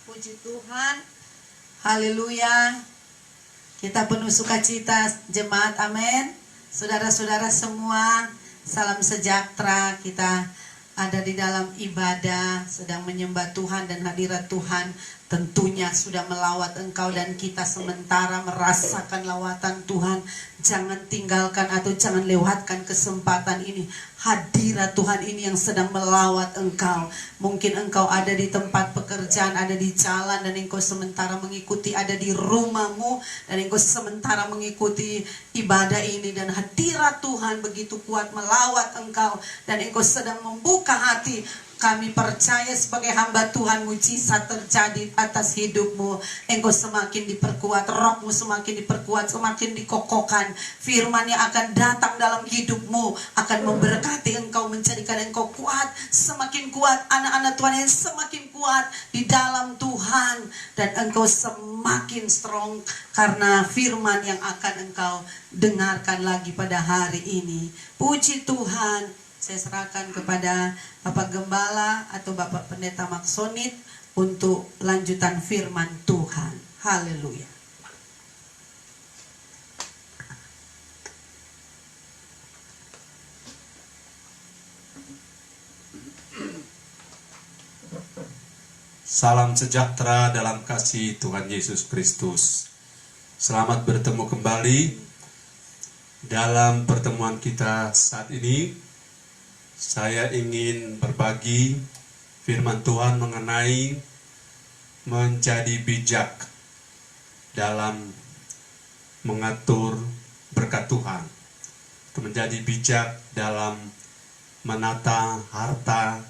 Puji Tuhan. Haleluya. Kita penuh sukacita jemaat, amin. Saudara-saudara semua, salam sejahtera. Kita ada di dalam ibadah, sedang menyembah Tuhan dan hadirat Tuhan tentunya sudah melawat engkau dan kita sementara merasakan lawatan Tuhan. Jangan tinggalkan atau jangan lewatkan kesempatan ini. Hadirat Tuhan ini yang sedang melawat engkau. Mungkin engkau ada di tempat pekerjaan, ada di jalan, dan engkau sementara mengikuti, ada di rumahmu, dan engkau sementara mengikuti ibadah ini. Dan hadirat Tuhan begitu kuat melawat engkau, dan engkau sedang membuka hati. Kami percaya sebagai hamba Tuhan, mujizat terjadi atas hidupmu. Engkau semakin diperkuat, rohmu semakin diperkuat, semakin dikokohkan. Firman yang akan datang dalam hidupmu akan memberkati engkau, menjadikan engkau kuat, semakin kuat. Anak-anak Tuhan yang semakin kuat di dalam Tuhan, dan engkau semakin strong karena firman yang akan engkau dengarkan lagi pada hari ini. Puji Tuhan. Saya serahkan kepada Bapak Gembala atau Bapak Pendeta Maksonit untuk lanjutan firman Tuhan. Haleluya. Salam sejahtera dalam kasih Tuhan Yesus Kristus. Selamat bertemu kembali dalam pertemuan kita saat ini. Saya ingin berbagi firman Tuhan mengenai menjadi bijak dalam mengatur berkat Tuhan. Menjadi bijak dalam menata harta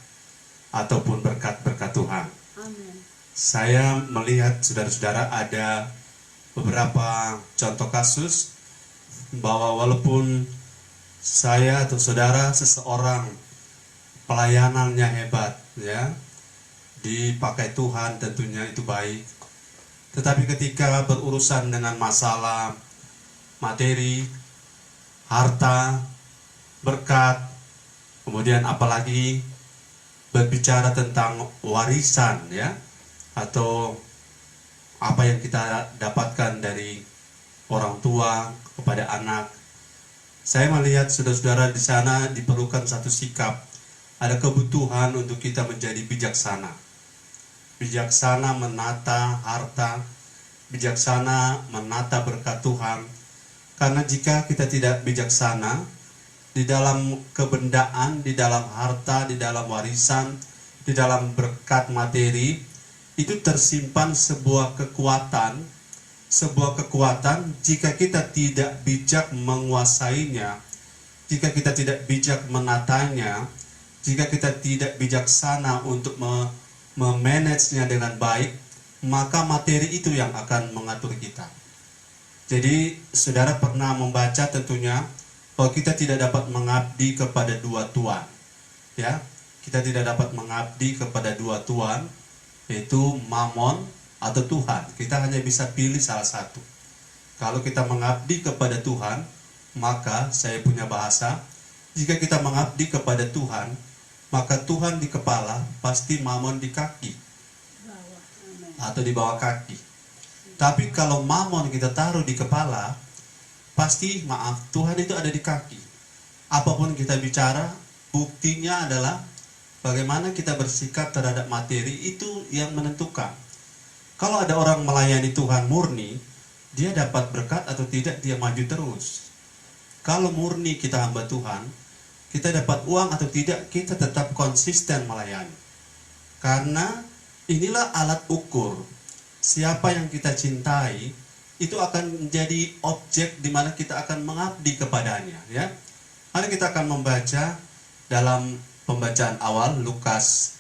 ataupun berkat-berkat Tuhan. Amin. Saya melihat saudara-saudara ada beberapa contoh kasus bahwa walaupun saya atau saudara seseorang pelayanannya hebat, ya, dipakai Tuhan, tentunya itu baik. Tetapi ketika berurusan dengan masalah materi, harta, berkat, kemudian apalagi berbicara tentang warisan, ya, atau apa yang kita dapatkan dari orang tua kepada anak, saya melihat saudara-saudara di sana diperlukan satu sikap. Ada kebutuhan untuk kita menjadi bijaksana. Bijaksana menata harta, bijaksana menata berkat Tuhan. Karena jika kita tidak bijaksana di dalam kebendaan, di dalam harta, di dalam warisan, di dalam berkat materi, itu tersimpan sebuah kekuatan jika kita tidak bijak menguasainya, jika kita tidak bijak menatanya, jika kita tidak bijaksana untuk memanagenya dengan baik, maka materi itu yang akan mengatur kita. Jadi saudara pernah membaca tentunya bahwa kita tidak dapat mengabdi kepada dua tuan, ya. Kita tidak dapat mengabdi kepada dua tuan, yaitu Mamon atau Tuhan. Kita hanya bisa pilih salah satu. Kalau kita mengabdi kepada Tuhan, maka saya punya bahasa, jika kita mengabdi kepada Tuhan, maka Tuhan di kepala, pasti Mamon di kaki atau di bawah kaki. Tapi kalau Mamon kita taruh di kepala, pasti Tuhan itu ada di kaki. Apapun kita bicara, buktinya adalah bagaimana kita bersikap terhadap materi, itu yang menentukan. Kalau ada orang melayani Tuhan murni, dia dapat berkat atau tidak, dia maju terus. Kalau murni kita hamba Tuhan, kita dapat uang atau tidak, kita tetap konsisten melayani. Karena inilah alat ukur siapa yang kita cintai, itu akan menjadi objek di mana kita akan mengabdi kepadanya, ya. Mari kita akan membaca dalam pembacaan awal Lukas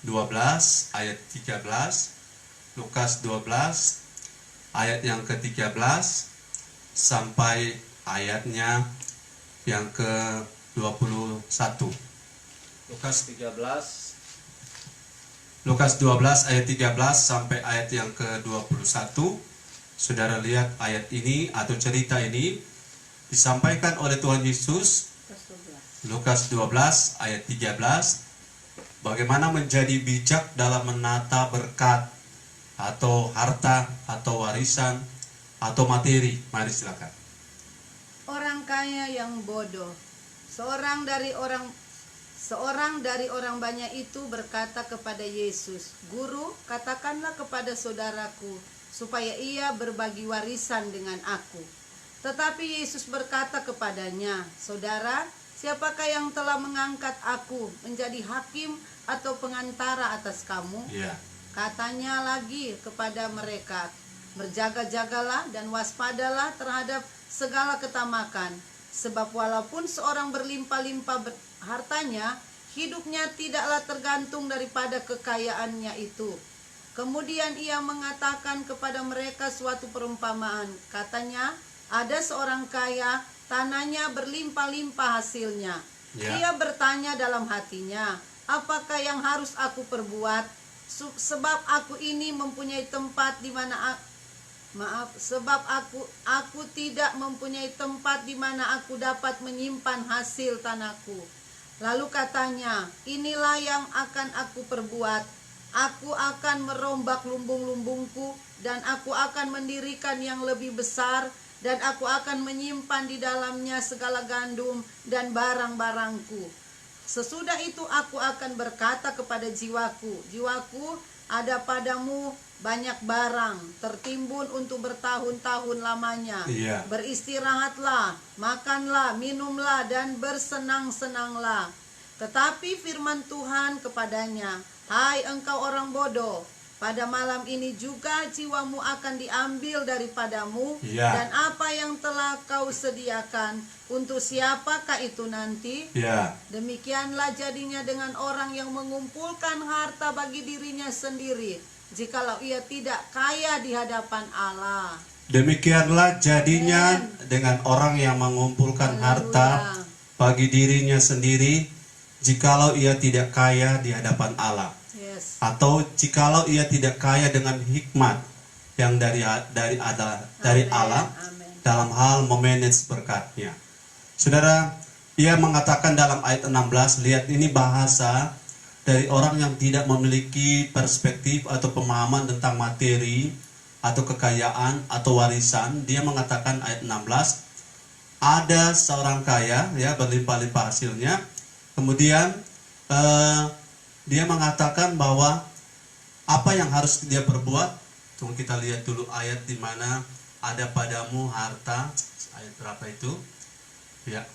12 ayat 13. Lukas 12 ayat yang ke-13 sampai ayatnya yang ke-21. Lukas 12 ayat 13 sampai ayat yang ke-21. Saudara lihat ayat ini atau cerita ini disampaikan oleh Tuhan Yesus. Lukas 12 ayat 13. Bagaimana menjadi bijak dalam menata berkat atau harta, atau warisan, atau materi. Mari silakan. Orang kaya yang bodoh. Seorang dari orang banyak itu berkata kepada Yesus, "Guru, katakanlah kepada saudaraku supaya ia berbagi warisan dengan aku." Tetapi Yesus berkata kepadanya, "Saudara, siapakah yang telah mengangkat aku menjadi hakim atau pengantara atas kamu?" Ya. Katanya lagi kepada mereka, "Berjaga-jagalah dan waspadalah terhadap segala ketamakan, sebab walaupun seorang berlimpah-limpah hartanya, hidupnya tidaklah tergantung daripada kekayaannya itu." Kemudian ia mengatakan kepada mereka suatu perumpamaan. Katanya, ada seorang kaya, tanahnya berlimpah-limpah hasilnya. Ya. Ia bertanya dalam hatinya, "Apakah yang harus aku perbuat? Sebab aku ini mempunyai tempat di mana aku tidak mempunyai tempat di mana aku dapat menyimpan hasil tanahku." Lalu katanya, "Inilah yang akan aku perbuat. Aku akan merombak lumbung-lumbungku, dan aku akan mendirikan yang lebih besar, dan aku akan menyimpan di dalamnya segala gandum dan barang-barangku. Sesudah itu aku akan berkata kepada jiwaku, 'Jiwaku, ada padamu banyak barang, tertimbun untuk bertahun-tahun lamanya. Iya. Beristirahatlah, makanlah, minumlah, dan bersenang-senanglah.' Tetapi firman Tuhan kepadanya, 'Hai engkau orang bodoh, pada malam ini juga jiwamu akan diambil daripadamu, Ya. dan apa yang telah kau sediakan, untuk siapakah itu nanti?' Ya. Demikianlah jadinya dengan orang yang mengumpulkan harta bagi dirinya sendiri, jikalau ia tidak kaya di hadapan Allah." Demikianlah jadinya dengan orang yang mengumpulkan harta bagi dirinya sendiri, jikalau ia tidak kaya di hadapan Allah. Yes. Atau jikalau ia tidak kaya dengan hikmat yang dari Allah Amin. dalam hal memanage berkatnya. Saudara, ia mengatakan dalam ayat 16, lihat ini bahasa dari orang yang tidak memiliki perspektif atau pemahaman tentang materi atau kekayaan atau warisan. Dia mengatakan ayat 16, ada seorang kaya, ya, berlimpah-limpah hasilnya. Kemudian dia mengatakan bahwa apa yang harus dia perbuat. Tunggu kita lihat dulu ayat di mana ada padamu harta. Ayat berapa itu? Ya.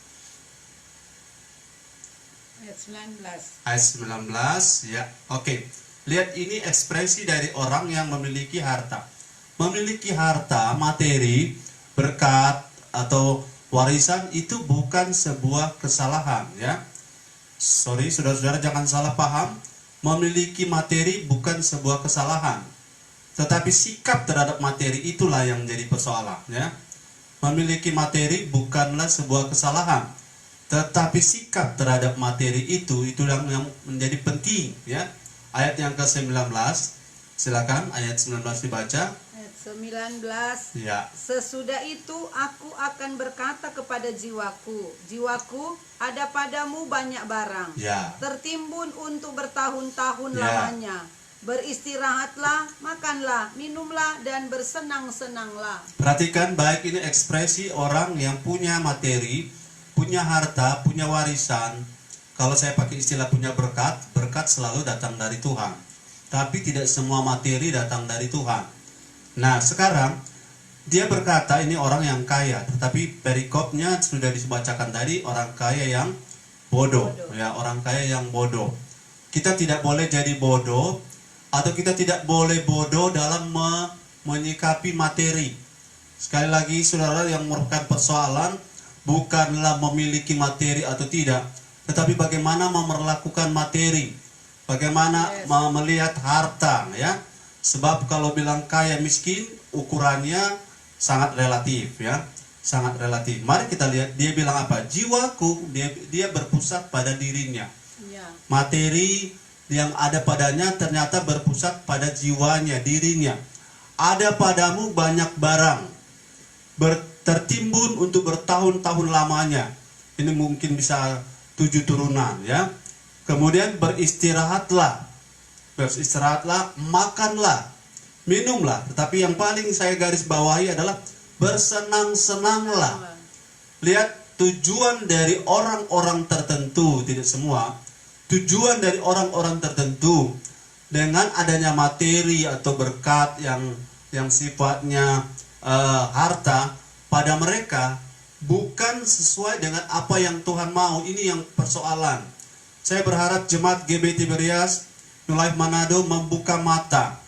Ayat 19. Ayat 19, ya. Oke. Lihat ini ekspresi dari orang yang memiliki harta. Memiliki harta, materi, berkat atau warisan itu bukan sebuah kesalahan, ya. Sorry, saudara-saudara jangan salah paham. Memiliki materi bukan sebuah kesalahan. Tetapi sikap terhadap materi itulah yang menjadi persoalan, ya. Memiliki materi bukanlah sebuah kesalahan. Tetapi sikap terhadap materi itu yang menjadi penting, ya. Ayat yang ke-19. Silakan ayat 19 dibaca. Ayat 19. Ya. Sesudah itu aku akan berkata kepada jiwaku, 'Jiwaku, ada padamu banyak barang, Ya. tertimbun untuk bertahun-tahun Ya. lamanya. Beristirahatlah, makanlah, minumlah, dan bersenang-senanglah.'" Perhatikan baik ini ekspresi orang yang punya materi, punya harta, punya warisan. Kalau saya pakai istilah punya berkat, berkat selalu datang dari Tuhan. Tapi tidak semua materi datang dari Tuhan. Nah, sekarang dia berkata ini orang yang kaya, tetapi perikopnya sudah dibacakan tadi, orang kaya yang bodoh, ya, orang kaya yang bodoh. Kita tidak boleh jadi bodoh, atau kita tidak boleh bodoh dalam menyikapi materi. Sekali lagi, saudara, yang merupakan persoalan bukanlah memiliki materi atau tidak, tetapi bagaimana memperlakukan materi, bagaimana melihat harta, ya. Sebab kalau bilang kaya miskin, ukurannya sangat relatif, ya, sangat relatif. Mari kita lihat dia bilang apa? Jiwaku, dia berpusat pada dirinya. Ya. Materi yang ada padanya ternyata berpusat pada jiwanya, dirinya. Ada padamu banyak barang, tertimbun untuk bertahun-tahun lamanya. Ini mungkin bisa 7 turunan, ya. Kemudian beristirahatlah, makanlah, minumlah. Tetapi yang paling saya garis bawahi adalah bersenang-senanglah. Lihat, tujuan dari orang-orang tertentu, tidak semua, tujuan dari orang-orang tertentu dengan adanya materi atau berkat yang sifatnya harta pada mereka bukan sesuai dengan apa yang Tuhan mau. Ini yang persoalan. Saya berharap jemaat GBI Tiberias New Life Manado membuka mata.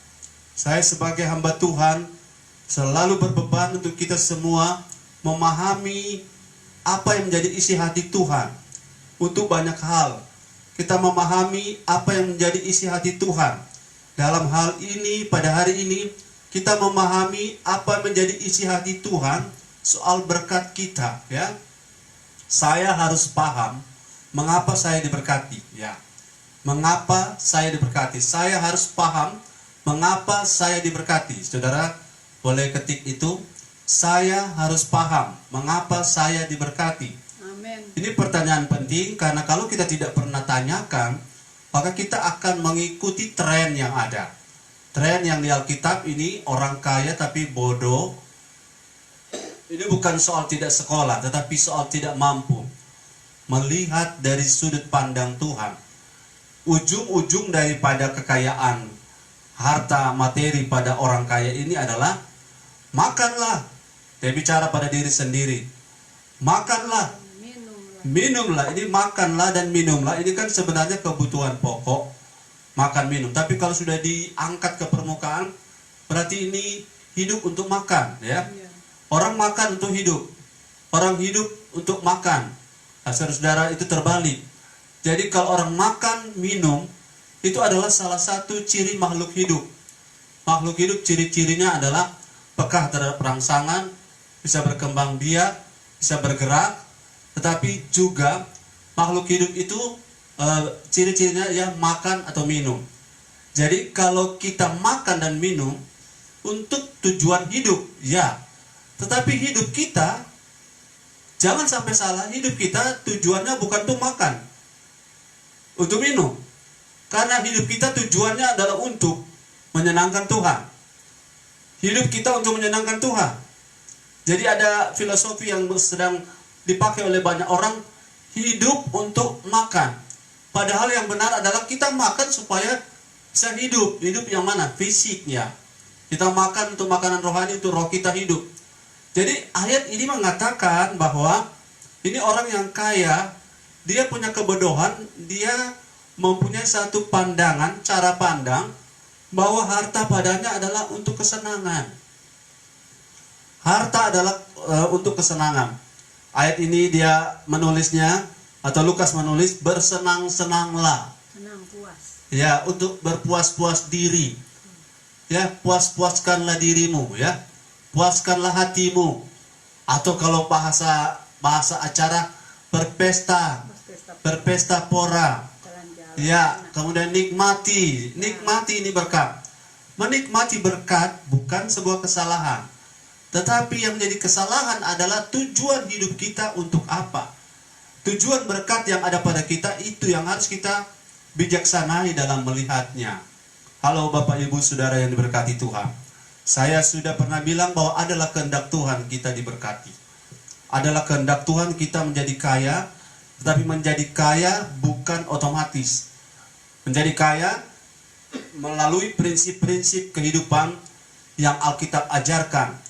Saya sebagai hamba Tuhan selalu berbeban untuk kita semua memahami apa yang menjadi isi hati Tuhan untuk banyak hal. Kita memahami apa yang menjadi isi hati Tuhan. Dalam hal ini, pada hari ini, kita memahami apa yang menjadi isi hati Tuhan soal berkat kita. Ya, saya harus paham mengapa saya diberkati. Ya, mengapa saya diberkati? Saya harus paham mengapa saya diberkati. Saudara, boleh ketik itu. Saya harus paham mengapa saya diberkati. Amin. Ini pertanyaan penting karena kalau kita tidak pernah tanyakan, maka kita akan mengikuti tren yang ada. Tren yang di Alkitab ini orang kaya tapi bodoh. Ini bukan soal tidak sekolah, tetapi soal tidak mampu melihat dari sudut pandang Tuhan. Ujung-ujung daripada kekayaan harta materi pada orang kaya ini adalah makanlah. Dia bicara pada diri sendiri. Makanlah, minumlah. Ini makanlah dan minumlah. Ini kan sebenarnya kebutuhan pokok, makan minum. Tapi kalau sudah diangkat ke permukaan, berarti ini hidup untuk makan. Ya, orang makan untuk hidup. Orang hidup untuk makan. Nah, saudara-saudara, itu terbalik. Jadi kalau orang makan, minum, itu adalah salah satu ciri makhluk hidup. Makhluk hidup ciri-cirinya adalah peka terhadap rangsangan, bisa berkembang biak, bisa bergerak, tetapi juga makhluk hidup itu ciri-cirinya ya makan atau minum. Jadi kalau kita makan dan minum untuk tujuan hidup, ya, tetapi hidup kita, jangan sampai salah, hidup kita tujuannya bukan untuk makan, untuk minum. Karena hidup kita tujuannya adalah untuk menyenangkan Tuhan. Hidup kita untuk menyenangkan Tuhan. Jadi ada filosofi yang sedang dipakai oleh banyak orang, hidup untuk makan. Padahal yang benar adalah kita makan supaya bisa hidup. Hidup yang mana? Fisiknya. Kita makan untuk makanan rohani, untuk roh kita hidup. Jadi ayat ini mengatakan bahwa ini orang yang kaya, dia punya kebodohan, dia mempunyai satu pandangan, cara pandang bahwa harta padanya adalah untuk kesenangan. Harta adalah untuk kesenangan. Ayat ini dia menulisnya, atau Lukas menulis, bersenang-senanglah. Senang, puas. Ya, untuk berpuas-puas diri. Ya, puas-puaskanlah dirimu, ya. Puaskanlah hatimu. Atau kalau bahasa acara, berpesta pora. Ya, kemudian nikmati ini berkat. Menikmati berkat bukan sebuah kesalahan. Tetapi yang menjadi kesalahan adalah tujuan hidup kita untuk apa. Tujuan berkat yang ada pada kita itu yang harus kita bijaksanai dalam melihatnya. Halo Bapak Ibu Saudara yang diberkati Tuhan. Saya sudah pernah bilang bahwa adalah kehendak Tuhan kita diberkati. Adalah kehendak Tuhan kita menjadi kaya, tetapi menjadi kaya bukan otomatis. Menjadi kaya melalui prinsip-prinsip kehidupan yang Alkitab ajarkan.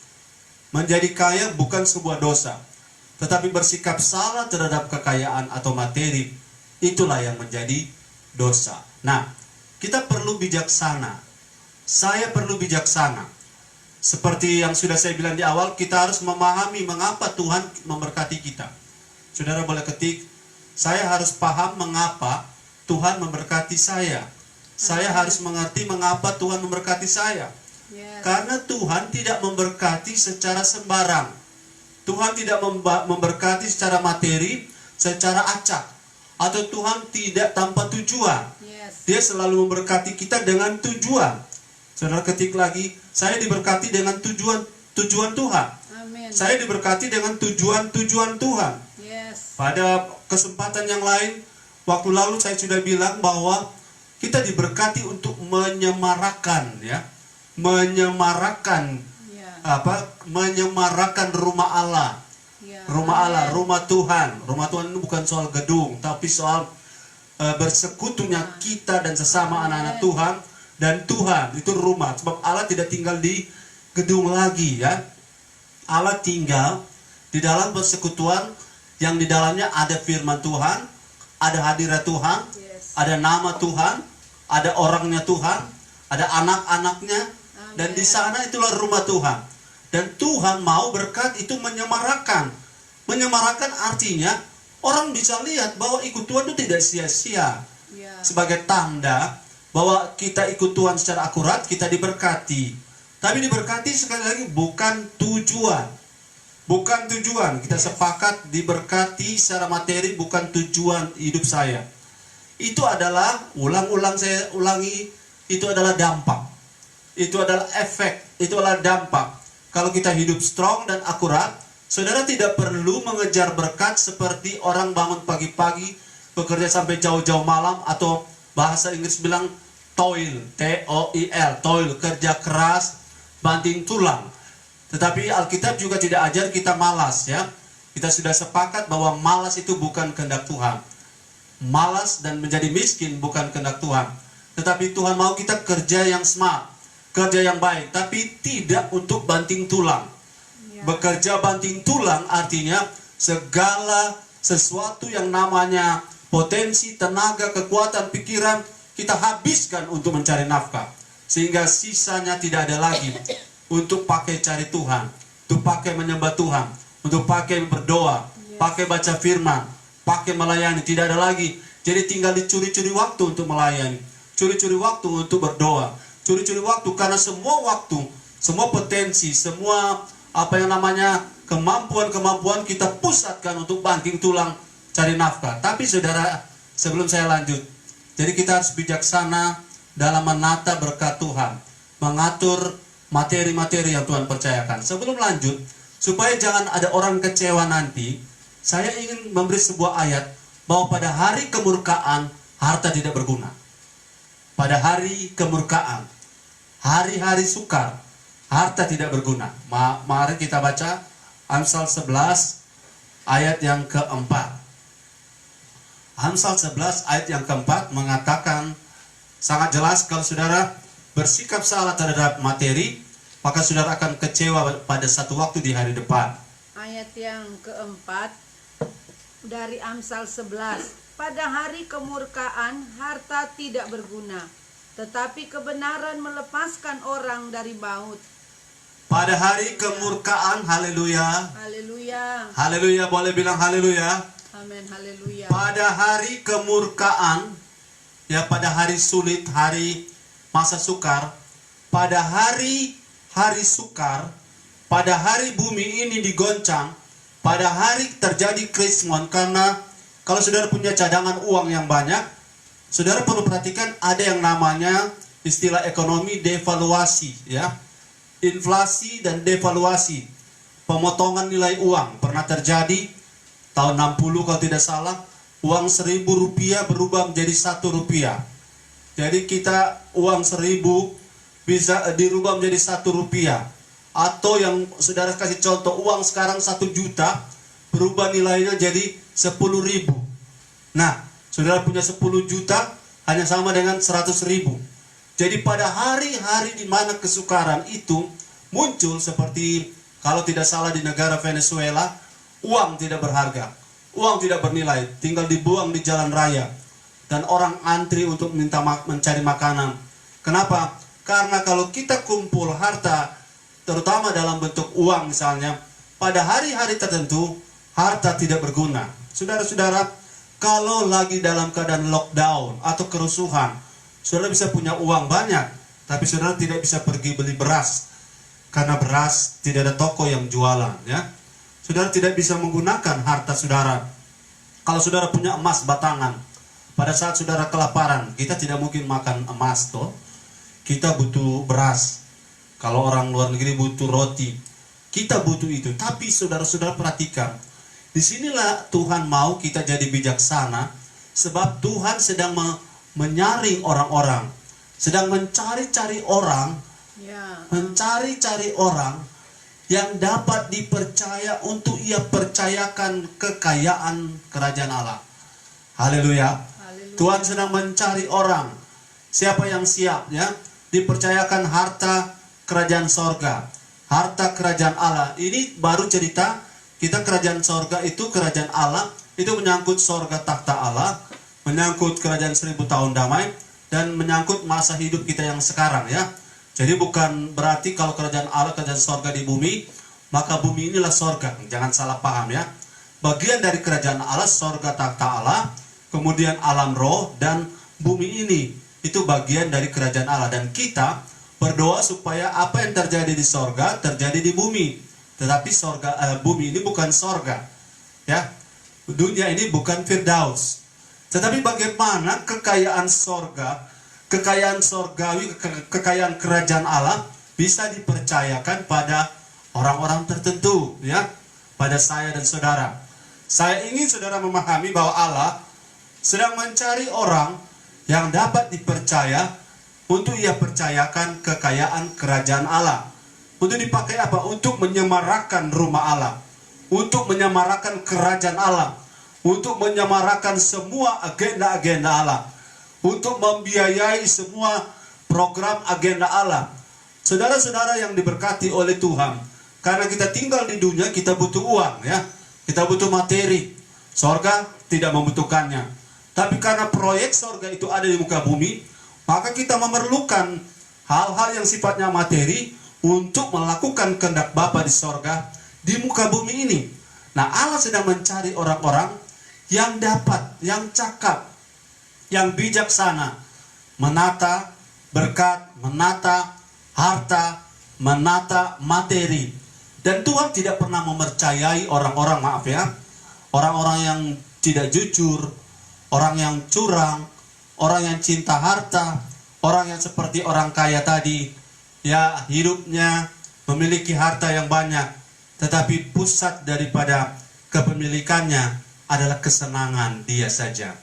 Menjadi kaya bukan sebuah dosa, tetapi bersikap salah terhadap kekayaan atau materi, itulah yang menjadi dosa. Nah, kita perlu bijaksana. Saya perlu bijaksana. Seperti yang sudah saya bilang di awal, kita harus memahami mengapa Tuhan memberkati kita. Saudara boleh ketik, saya harus paham mengapa Tuhan memberkati saya. Saya harus mengerti mengapa Tuhan memberkati saya. Yes. Karena Tuhan tidak memberkati secara sembarang. Tuhan tidak memberkati secara materi, secara acak. Atau Tuhan tidak tanpa tujuan. Yes. Dia selalu memberkati kita dengan tujuan. Saudara ketik lagi, saya diberkati dengan tujuan Tuhan. Amin. Saya diberkati dengan tujuan Tuhan. Yes. Pada kesempatan yang lain, waktu lalu saya sudah bilang bahwa kita diberkati untuk menyemarakan, ya, menyemarakan Ya. menyemarakan rumah Allah. Ya. Rumah Allah, rumah Tuhan. Rumah Tuhan itu bukan soal gedung, tapi soal bersekutunya kita dan sesama anak-anak Tuhan. Dan Tuhan itu rumah, sebab Allah tidak tinggal di gedung lagi, ya. Allah tinggal di dalam persekutuan yang di dalamnya ada firman Tuhan, ada hadirat Tuhan, Yes. ada nama Tuhan, ada orangnya Tuhan, ada anak-anaknya, dan di sana itulah rumah Tuhan. Dan Tuhan mau berkat itu menyemarakan. Menyemarakan artinya orang bisa lihat bahwa ikut Tuhan itu tidak sia-sia. Ya. Sebagai tanda bahwa kita ikut Tuhan secara akurat, kita diberkati. Tapi diberkati sekali lagi bukan tujuan. Bukan tujuan. Kita sepakat diberkati secara materi bukan tujuan hidup saya. Itu adalah, ulang-ulang saya ulangi, itu adalah dampak. Itu adalah efek, itu adalah dampak. Kalau kita hidup strong dan akurat, saudara tidak perlu mengejar berkat seperti orang bangun pagi-pagi, bekerja sampai jauh-jauh malam, atau bahasa Inggris bilang toil, T-O-I-L, toil, kerja keras, banting tulang. Tetapi Alkitab juga tidak ajar kita malas, ya. Kita sudah sepakat bahwa malas itu bukan kehendak Tuhan. Malas dan menjadi miskin bukan kehendak Tuhan. Tetapi Tuhan mau kita kerja yang smart, kerja yang baik, tapi tidak untuk banting tulang. Ya. Bekerja banting tulang artinya segala sesuatu yang namanya potensi, tenaga, kekuatan, pikiran kita habiskan untuk mencari nafkah. Sehingga sisanya tidak ada lagi untuk pakai cari Tuhan, untuk pakai menyembah Tuhan, untuk pakai berdoa, pakai baca firman, pakai melayani. Tidak ada lagi. Jadi tinggal dicuri-curi waktu untuk melayani, curi-curi waktu untuk berdoa, curi-curi waktu, karena semua waktu, semua potensi, semua kemampuan-kemampuan kita pusatkan untuk banting tulang cari nafkah. Tapi saudara, sebelum saya lanjut, jadi kita harus bijaksana dalam menata berkat Tuhan, mengatur materi-materi yang Tuhan percayakan. Sebelum lanjut, supaya jangan ada orang kecewa nanti, saya ingin memberi sebuah ayat bahwa pada hari kemurkaan harta tidak berguna. Pada hari kemurkaan, hari-hari sukar, harta tidak berguna. Mari kita baca Amsal 11 ayat yang keempat. Amsal 11 ayat yang keempat mengatakan sangat jelas, kalau saudara bersikap salah terhadap materi, maka saudara akan kecewa pada satu waktu di hari depan. Ayat yang keempat dari Amsal 11. Pada hari kemurkaan harta tidak berguna, tetapi kebenaran melepaskan orang dari maut. Pada hari kemurkaan, haleluya. Haleluya. Haleluya, boleh bilang haleluya. Amin, haleluya. Pada hari kemurkaan, ya pada hari sulit, hari masa sukar, pada hari sukar, pada hari bumi ini digoncang, pada hari terjadi krismon, karena kalau saudara punya cadangan uang yang banyak, saudara perlu perhatikan ada yang namanya istilah ekonomi devaluasi, ya. Inflasi dan devaluasi, pemotongan nilai uang pernah terjadi tahun 60 kalau tidak salah. Uang 1.000 rupiah berubah menjadi 1 rupiah. Jadi kita uang 1.000 bisa dirubah menjadi 1 rupiah. Atau yang saudara kasih contoh, uang sekarang 1 juta berubah nilainya jadi 10.000. Nah, saudara punya 10 juta hanya sama dengan 100.000. Jadi pada hari-hari di mana kesukaran itu muncul, seperti kalau tidak salah di negara Venezuela, uang tidak berharga, uang tidak bernilai, tinggal dibuang di jalan raya, dan orang antri untuk mencari makanan. Kenapa? Karena kalau kita kumpul harta, terutama dalam bentuk uang misalnya, pada hari-hari tertentu harta tidak berguna. Saudara-saudara, kalau lagi dalam keadaan lockdown atau kerusuhan, saudara bisa punya uang banyak, tapi saudara tidak bisa pergi beli beras, karena beras tidak ada toko yang jualan, ya. Saudara tidak bisa menggunakan harta saudara. Kalau saudara punya emas batangan, pada saat saudara kelaparan, kita tidak mungkin makan emas, toh. Kita butuh beras. Kalau orang luar negeri butuh roti, kita butuh itu. Tapi saudara-saudara perhatikan, disinilah Tuhan mau kita jadi bijaksana, sebab Tuhan sedang menyaring orang-orang, sedang mencari-cari orang Ya. Mencari-cari orang yang dapat dipercaya untuk ia percayakan kekayaan kerajaan Allah. Haleluya. Haleluya. Tuhan sedang mencari orang. Siapa yang siap ya dipercayakan harta kerajaan sorga, harta kerajaan Allah. Ini baru cerita kita kerajaan sorga itu, kerajaan Allah itu menyangkut sorga takhta Allah, menyangkut kerajaan 1000 tahun damai, dan menyangkut masa hidup kita yang sekarang ya. Jadi bukan berarti kalau kerajaan Allah, kerajaan sorga di bumi, maka bumi inilah sorga. Jangan salah paham ya. Bagian dari kerajaan Allah, sorga takhta Allah, kemudian alam roh, dan bumi ini. Itu bagian dari kerajaan Allah. Dan kita berdoa supaya apa yang terjadi di sorga, terjadi di bumi. Tetapi bumi ini bukan sorga. Ya, dunia ini bukan Firdaus. Tetapi bagaimana kekayaan sorga, kekayaan sorgawi, kekayaan kerajaan Allah bisa dipercayakan pada orang-orang tertentu, ya, pada saya dan saudara. Saya ingin saudara memahami bahwa Allah sedang mencari orang yang dapat dipercaya untuk ia percayakan kekayaan kerajaan Allah. Untuk dipakai apa? Untuk menyemarakan rumah Allah, untuk menyemarakan kerajaan Allah, untuk menyemarakan semua agenda-agenda Allah, untuk membiayai semua program agenda Allah. Saudara-saudara yang diberkati oleh Tuhan, karena kita tinggal di dunia, kita butuh uang ya, kita butuh materi. Sorga tidak membutuhkannya, tapi karena proyek sorga itu ada di muka bumi, maka kita memerlukan hal-hal yang sifatnya materi untuk melakukan kehendak Bapa di sorga di muka bumi ini. Nah, Allah sedang mencari orang-orang yang dapat, yang cakap, yang bijaksana menata berkat, menata harta, menata materi. Dan Tuhan tidak pernah mempercayai orang-orang, maaf ya, orang-orang yang tidak jujur, orang yang curang, orang yang cinta harta, orang yang seperti orang kaya tadi, ya, hidupnya memiliki harta yang banyak, tetapi pusat daripada kepemilikannya adalah kesenangan dia saja.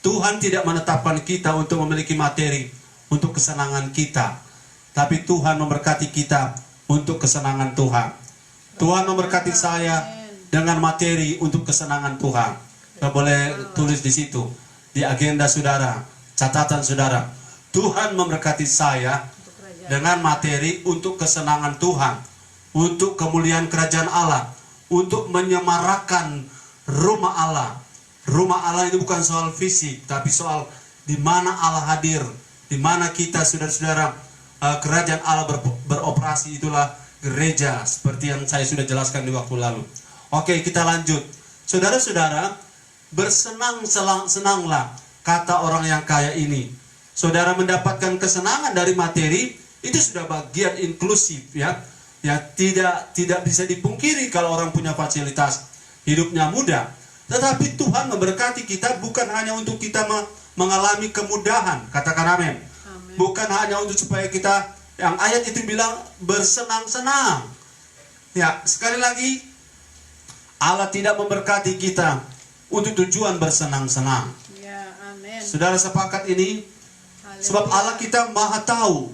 Tuhan tidak menetapkan kita untuk memiliki materi untuk kesenangan kita, tapi Tuhan memberkati kita untuk kesenangan Tuhan. Tuhan memberkati saya dengan materi untuk kesenangan Tuhan. Kita boleh tulis di situ, di agenda saudara, catatan saudara. Tuhan memberkati saya dengan materi untuk kesenangan Tuhan, untuk kemuliaan kerajaan Allah, untuk menyemarakan rumah Allah. Rumah Allah ini bukan soal fisik, tapi soal di mana Allah hadir, di mana kita saudara-saudara, kerajaan Allah beroperasi, itulah gereja, seperti yang saya sudah jelaskan di waktu lalu. Oke, kita lanjut. Saudara-saudara, bersenang-senanglah, kata orang yang kaya ini. Saudara mendapatkan kesenangan dari materi, itu sudah bagian inklusif ya. Ya, tidak bisa dipungkiri kalau orang punya fasilitas, hidupnya mudah. Tetapi Tuhan memberkati kita bukan hanya untuk kita mengalami kemudahan, katakan amin. Bukan hanya untuk supaya kita, yang ayat itu bilang bersenang-senang. Ya, sekali lagi, Allah tidak memberkati kita untuk tujuan bersenang-senang. Ya, amin. Saudara sepakat ini? Haleluya. Sebab Allah kita maha tahu,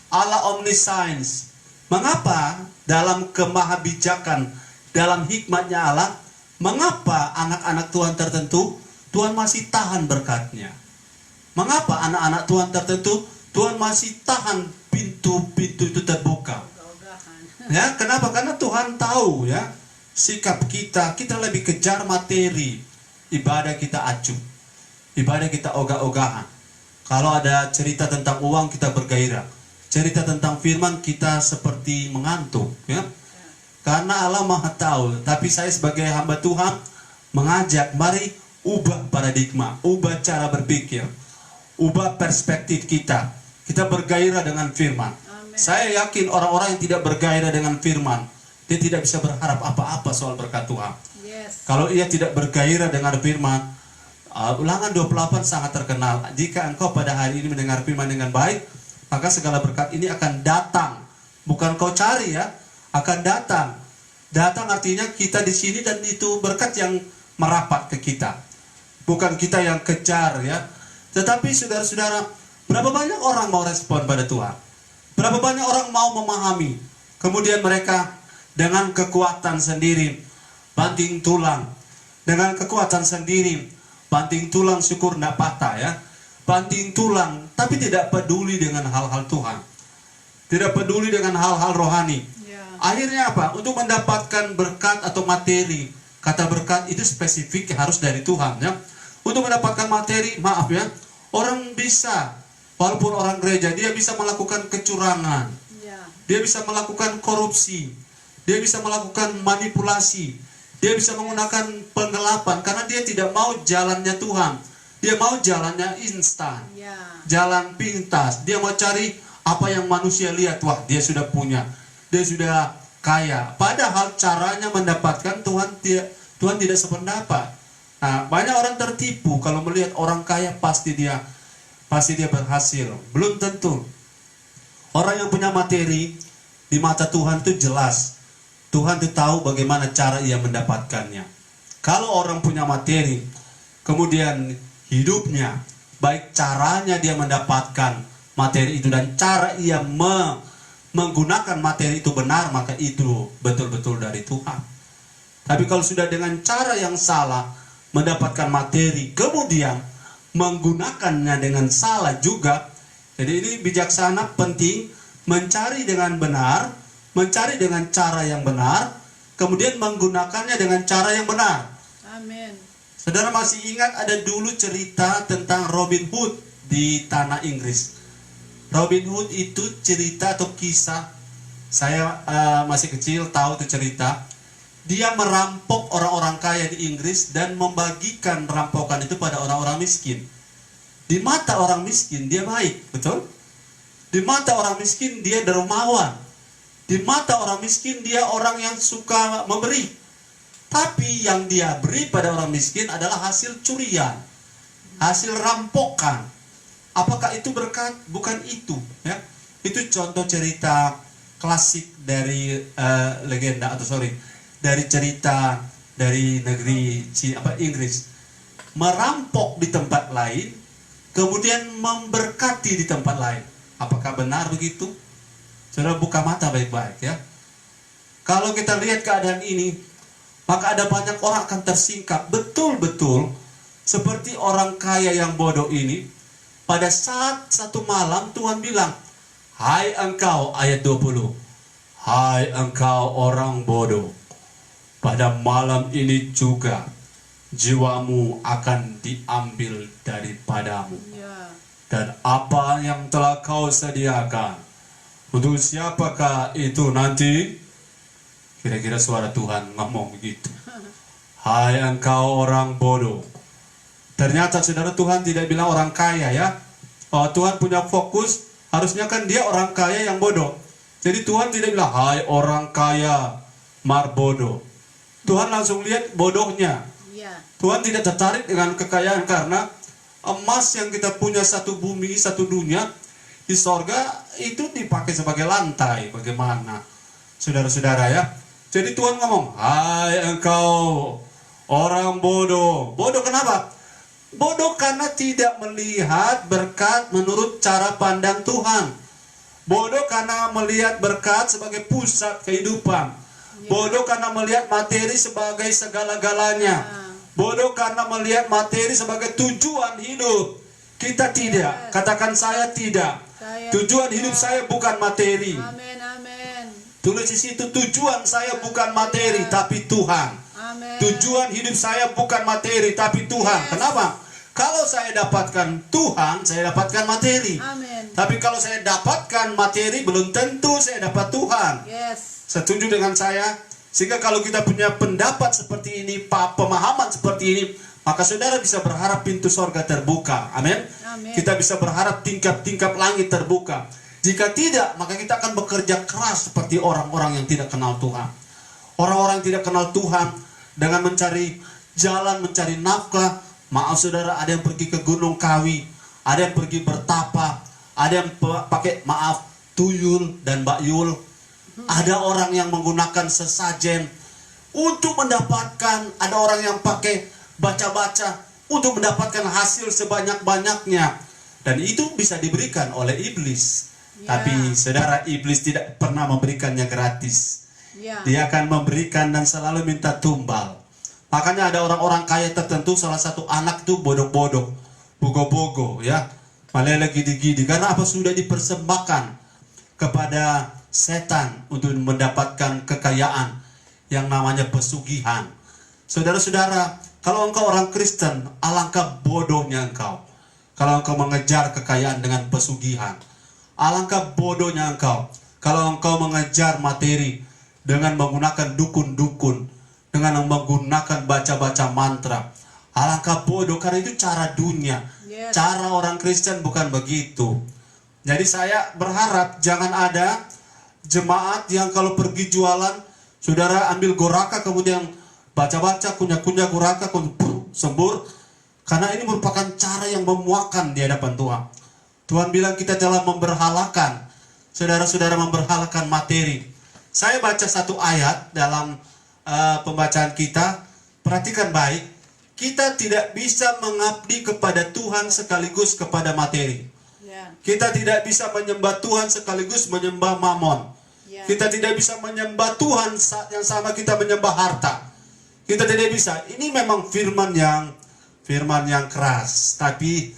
Allah omniscience. Mengapa dalam kemahabijakan, dalam hikmatnya Allah, mengapa anak-anak Tuhan tertentu, Tuhan masih tahan berkatnya? Mengapa anak-anak Tuhan tertentu, Tuhan masih tahan pintu-pintu itu terbuka? Ya, kenapa? Karena Tuhan tahu ya, sikap kita lebih kejar materi. Ibadah kita acuh, ibadah kita ogah-ogahan. Kalau ada cerita tentang uang, kita bergairah. Cerita tentang firman, kita seperti mengantuk ya. Karena Allah maha tahu. Tapi saya sebagai hamba Tuhan mengajak, mari ubah paradigma, ubah cara berpikir, ubah perspektif kita. Kita bergairah dengan firman. Amen. Saya yakin orang-orang yang tidak bergairah dengan firman, dia tidak bisa berharap apa-apa soal berkat Tuhan. Yes. Kalau ia tidak bergairah dengan firman, Ulangan 28 sangat terkenal. Jika engkau pada hari ini mendengar firman dengan baik, maka segala berkat ini akan datang. Bukan kau cari ya, akan datang. Datang artinya kita di sini dan itu berkat yang merapat ke kita. Bukan kita yang kejar ya. Tetapi saudara-saudara, berapa banyak orang mau respon pada Tuhan? Berapa banyak orang mau memahami, kemudian mereka dengan kekuatan sendiri banting tulang, dengan kekuatan sendiri banting tulang, syukur tidak patah ya, banting tulang, tapi tidak peduli dengan hal-hal Tuhan, tidak peduli dengan hal-hal rohani. Ya. Akhirnya apa? Untuk mendapatkan berkat atau materi, kata berkat itu spesifik harus dari Tuhan ya. Untuk mendapatkan materi, maaf ya, orang bisa, walaupun orang gereja, dia bisa melakukan kecurangan, Ya. dia bisa melakukan korupsi, dia bisa melakukan manipulasi, dia bisa menggunakan penggelapan karena dia tidak mau jalannya Tuhan. Dia mau jalannya instan, Ya. jalan pintas. Dia mau cari apa yang manusia lihat, wah dia sudah punya, dia sudah kaya. Padahal caranya mendapatkan Tuhan tidak sependapat. Nah, banyak orang tertipu kalau melihat orang kaya pasti dia berhasil. Belum tentu. Orang yang punya materi di mata Tuhan itu jelas. Tuhan itu tahu bagaimana cara ia mendapatkannya. Kalau orang punya materi, kemudian hidupnya, baik caranya dia mendapatkan materi itu dan cara ia menggunakan materi itu benar, maka itu betul-betul dari Tuhan. Tapi kalau sudah dengan cara yang salah mendapatkan materi, kemudian menggunakannya dengan salah juga. Jadi ini bijaksana, penting mencari dengan benar, mencari dengan cara yang benar, kemudian menggunakannya dengan cara yang benar. Amin. Saudara masih ingat ada dulu cerita tentang Robin Hood di tanah Inggris. Robin Hood itu cerita atau kisah, saya masih kecil tahu itu cerita. Dia merampok orang-orang kaya di Inggris dan membagikan rampokan itu pada orang-orang miskin. Di mata orang miskin dia baik, betul? Di mata orang miskin dia dermawan. Di mata orang miskin dia orang yang suka memberi. Tapi yang dia beri pada orang miskin adalah hasil curian, hasil rampokan. Apakah itu berkat? Bukan itu ya. Itu contoh cerita klasik dari dari cerita dari negeri Inggris. Merampok di tempat lain, kemudian memberkati di tempat lain. Apakah benar begitu? Saudara buka mata baik-baik ya. Kalau kita lihat keadaan ini, maka ada banyak orang akan tersingkap. Betul-betul seperti orang kaya yang bodoh ini. Pada saat satu malam Tuhan bilang, "Hai engkau," ayat 20, "Hai engkau orang bodoh, pada malam ini juga jiwamu akan diambil daripadamu. Ya. Dan apa yang telah kau sediakan, untuk siapakah itu nanti?" Kira-kira suara Tuhan ngomong begitu. Hai engkau orang bodoh. Ternyata saudara, Tuhan tidak bilang orang kaya ya. Oh, Tuhan punya fokus, harusnya kan dia orang kaya yang bodoh. Jadi Tuhan tidak bilang, hai orang kaya mar bodoh. Tuhan langsung lihat bodohnya. Ya. Tuhan tidak tertarik dengan kekayaan karena emas yang kita punya satu bumi, satu dunia di sorga itu dipakai sebagai lantai. Bagaimana saudara-saudara ya? Jadi Tuhan ngomong, hai engkau orang bodoh. Bodoh kenapa? Bodoh karena tidak melihat berkat menurut cara pandang Tuhan. Bodoh karena melihat berkat sebagai pusat kehidupan. Bodoh karena melihat materi sebagai segala-galanya. Bodoh karena melihat materi sebagai tujuan hidup. Kita tidak. Katakan saya tidak. Tujuan hidup saya bukan materi. Amin, amin. Tulis di situ, tujuan saya bukan materi tapi Tuhan. Amin. Tujuan hidup saya bukan materi tapi Tuhan. Yes. Kenapa? Kalau saya dapatkan Tuhan, saya dapatkan materi. Amin. Tapi kalau saya dapatkan materi, belum tentu saya dapat Tuhan. Yes. Setuju dengan saya? Sehingga kalau kita punya pendapat seperti ini, pemahaman seperti ini, maka saudara bisa berharap pintu sorga terbuka. Amin. Amin. Kita bisa berharap tingkap-tingkap langit terbuka. Jika tidak, maka kita akan bekerja keras seperti orang-orang yang tidak kenal Tuhan. Orang-orang yang tidak kenal Tuhan dengan mencari jalan, mencari nafkah. Maaf saudara, ada yang pergi ke Gunung Kawi, ada yang pergi bertapa, ada yang pakai tuyul dan bakyul. Ada orang yang menggunakan sesajen untuk mendapatkan, ada orang yang pakai baca-baca untuk mendapatkan hasil sebanyak-banyaknya. Dan itu bisa diberikan oleh iblis. Ya. Tapi saudara, iblis tidak pernah memberikannya gratis. Ya. Dia akan memberikan dan selalu minta tumbal. Makanya ada orang-orang kaya tertentu, salah satu anak tuh bodoh-bodoh, bogo-bogo, ya, malele gidi-gidi. Karena apa? Sudah dipersembahkan kepada setan untuk mendapatkan kekayaan yang namanya pesugihan. Saudara-saudara, kalau engkau orang Kristen, alangkah bodohnya engkau kalau engkau mengejar kekayaan dengan pesugihan. Alangkah bodohnya engkau kalau engkau mengejar materi dengan menggunakan dukun-dukun, dengan menggunakan baca-baca mantra. Alangkah bodoh, karena itu cara dunia. Yes. Cara orang Kristen bukan begitu. Jadi saya berharap jangan ada jemaat yang kalau pergi jualan, saudara ambil goraka kemudian baca-baca, kunyah-kunyah goraka, sembur. Karena ini merupakan cara yang memuakkan di hadapan Tuhan. Tuhan bilang kita dalam memberhalakan, saudara-saudara, memberhalakan materi. Saya baca satu ayat dalam pembacaan kita. Perhatikan baik, kita tidak bisa mengabdi kepada Tuhan sekaligus kepada materi. Ya. Kita tidak bisa menyembah Tuhan sekaligus menyembah mamon. Ya. Kita tidak bisa menyembah Tuhan saat yang sama kita menyembah harta. Kita tidak bisa. Ini memang firman yang keras. Tapi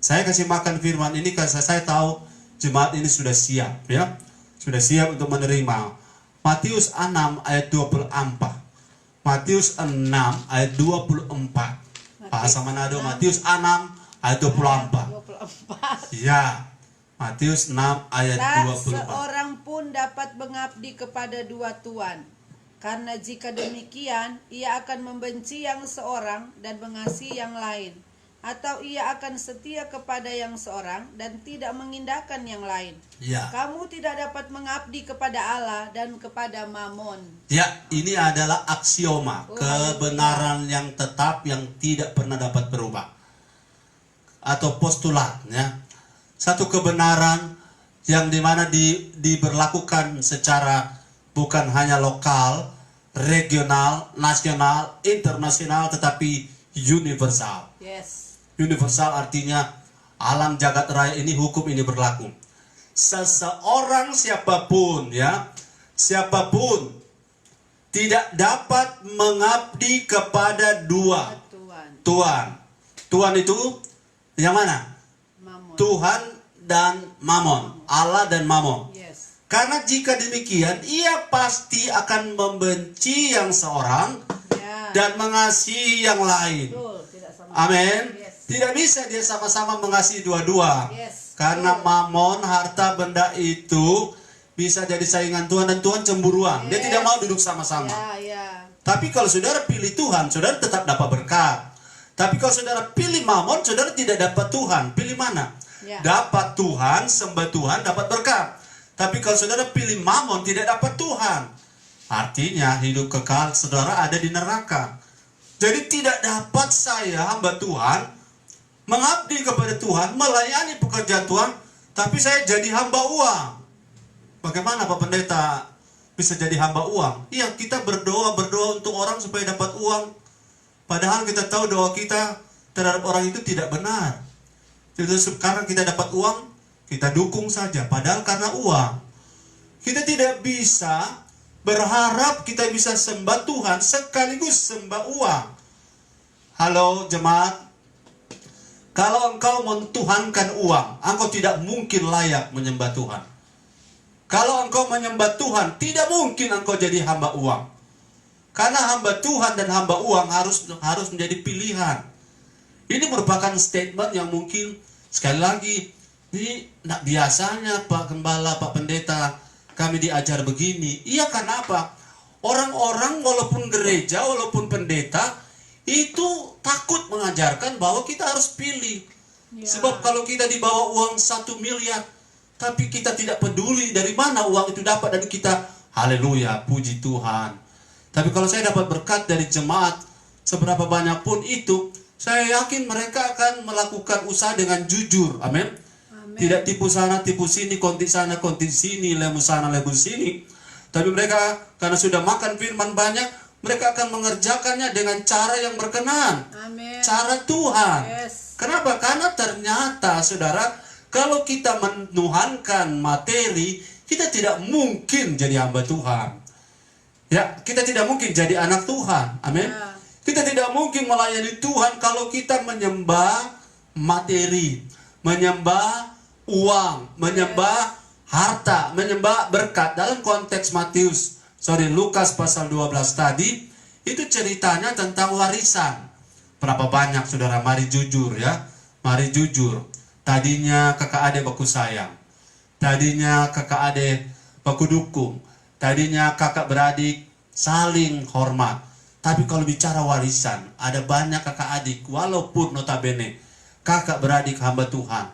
saya kasih makan firman ini karena saya tahu jemaat ini sudah siap, ya. Sudah siap untuk menerima. Matius 6 ayat 24. Matius 6 ayat 24. Bahasa Manado, Matius 6 ayat 24. 24. Ya. Matius 6 ayat Tak 24. seorang pun dapat mengabdi kepada dua tuan. Karena jika demikian, ia akan membenci yang seorang dan mengasihi yang lain. Atau ia akan setia kepada yang seorang dan tidak mengindahkan yang lain. Ya. Kamu tidak dapat mengabdi kepada Allah dan kepada Mamon. Ya, ini adalah aksioma, kebenaran yang tetap yang tidak pernah dapat berubah. Atau postulat, ya. Satu kebenaran yang dimana diberlakukan secara bukan hanya lokal, regional, nasional, internasional, tetapi universal. Yes. Universal artinya alam jagat raya ini, hukum ini berlaku. Seseorang siapapun, ya, siapapun tidak dapat mengabdi kepada dua Tuhan. Tuhan. Tuhan itu yang mana? Mamon. Tuhan dan Mamon. Allah dan Mamon. Yes. Karena jika demikian, ia pasti akan membenci yang seorang Ya. dan mengasihi yang lain. Betul, tidak sama. Amin. Yes. Tidak bisa dia sama-sama mengasihi dua-dua. Yes. Karena mamon, harta benda itu bisa jadi saingan Tuhan dan Tuhan cemburuan. Dia Yes. tidak mau duduk sama-sama. Ya, ya. Tapi kalau saudara pilih Tuhan, saudara tetap dapat berkat. Tapi kalau saudara pilih mamon, saudara tidak dapat Tuhan. Pilih mana? Ya. Dapat Tuhan, sembah Tuhan, dapat berkat. Tapi kalau saudara pilih mamon, tidak dapat Tuhan. Artinya hidup kekal saudara ada di neraka. Jadi tidak dapat saya, hamba Tuhan, mengabdi kepada Tuhan, melayani pekerjaan Tuhan, tapi saya jadi hamba uang. Bagaimana Pak Pendeta bisa jadi hamba uang? Iya, kita berdoa untuk orang supaya dapat uang. Padahal kita tahu doa kita terhadap orang itu tidak benar. Jadi sekarang kita dapat uang, kita dukung saja. Padahal karena uang. Kita tidak bisa berharap kita bisa sembah Tuhan sekaligus sembah uang. Halo jemaat. Kalau engkau mentuhankan uang, engkau tidak mungkin layak menyembah Tuhan. Kalau engkau menyembah Tuhan, tidak mungkin engkau jadi hamba uang. Karena hamba Tuhan dan hamba uang harus menjadi pilihan. Ini merupakan statement yang mungkin sekali lagi, ini nak biasanya Pak Gembala, Pak Pendeta, kami diajar begini. Iya, karena apa? Orang-orang walaupun gereja, walaupun pendeta, itu takut mengajarkan bahwa kita harus pilih. Ya. Sebab kalau kita dibawa uang 1 miliar, tapi kita tidak peduli dari mana uang itu dapat, dan kita haleluya, puji Tuhan. Tapi kalau saya dapat berkat dari jemaat, seberapa banyak pun itu, saya yakin mereka akan melakukan usaha dengan jujur. Amin. Amin. Tidak tipu sana, tipu sini, konti sana, konti sini, lemu sana, lemu sini. Tapi mereka karena sudah makan firman banyak, mereka akan mengerjakannya dengan cara yang berkenan. Amin. Cara Tuhan. Yes. Kenapa? Karena ternyata saudara, Kalau kita menuhankan materi, kita tidak mungkin jadi hamba Tuhan. Ya, kita tidak mungkin jadi anak Tuhan. Amin. Ya. Kita tidak mungkin melayani Tuhan kalau kita menyembah materi, menyembah uang, menyembah harta, menyembah berkat. Dalam konteks Lukas pasal 12 tadi, itu ceritanya tentang warisan. Berapa banyak saudara, mari jujur ya. Mari jujur. Tadinya kakak adik baku sayang. Tadinya kakak adik baku dukung. Tadinya kakak beradik saling hormat. Tapi kalau bicara warisan, ada banyak kakak adik, walaupun notabene kakak beradik hamba Tuhan,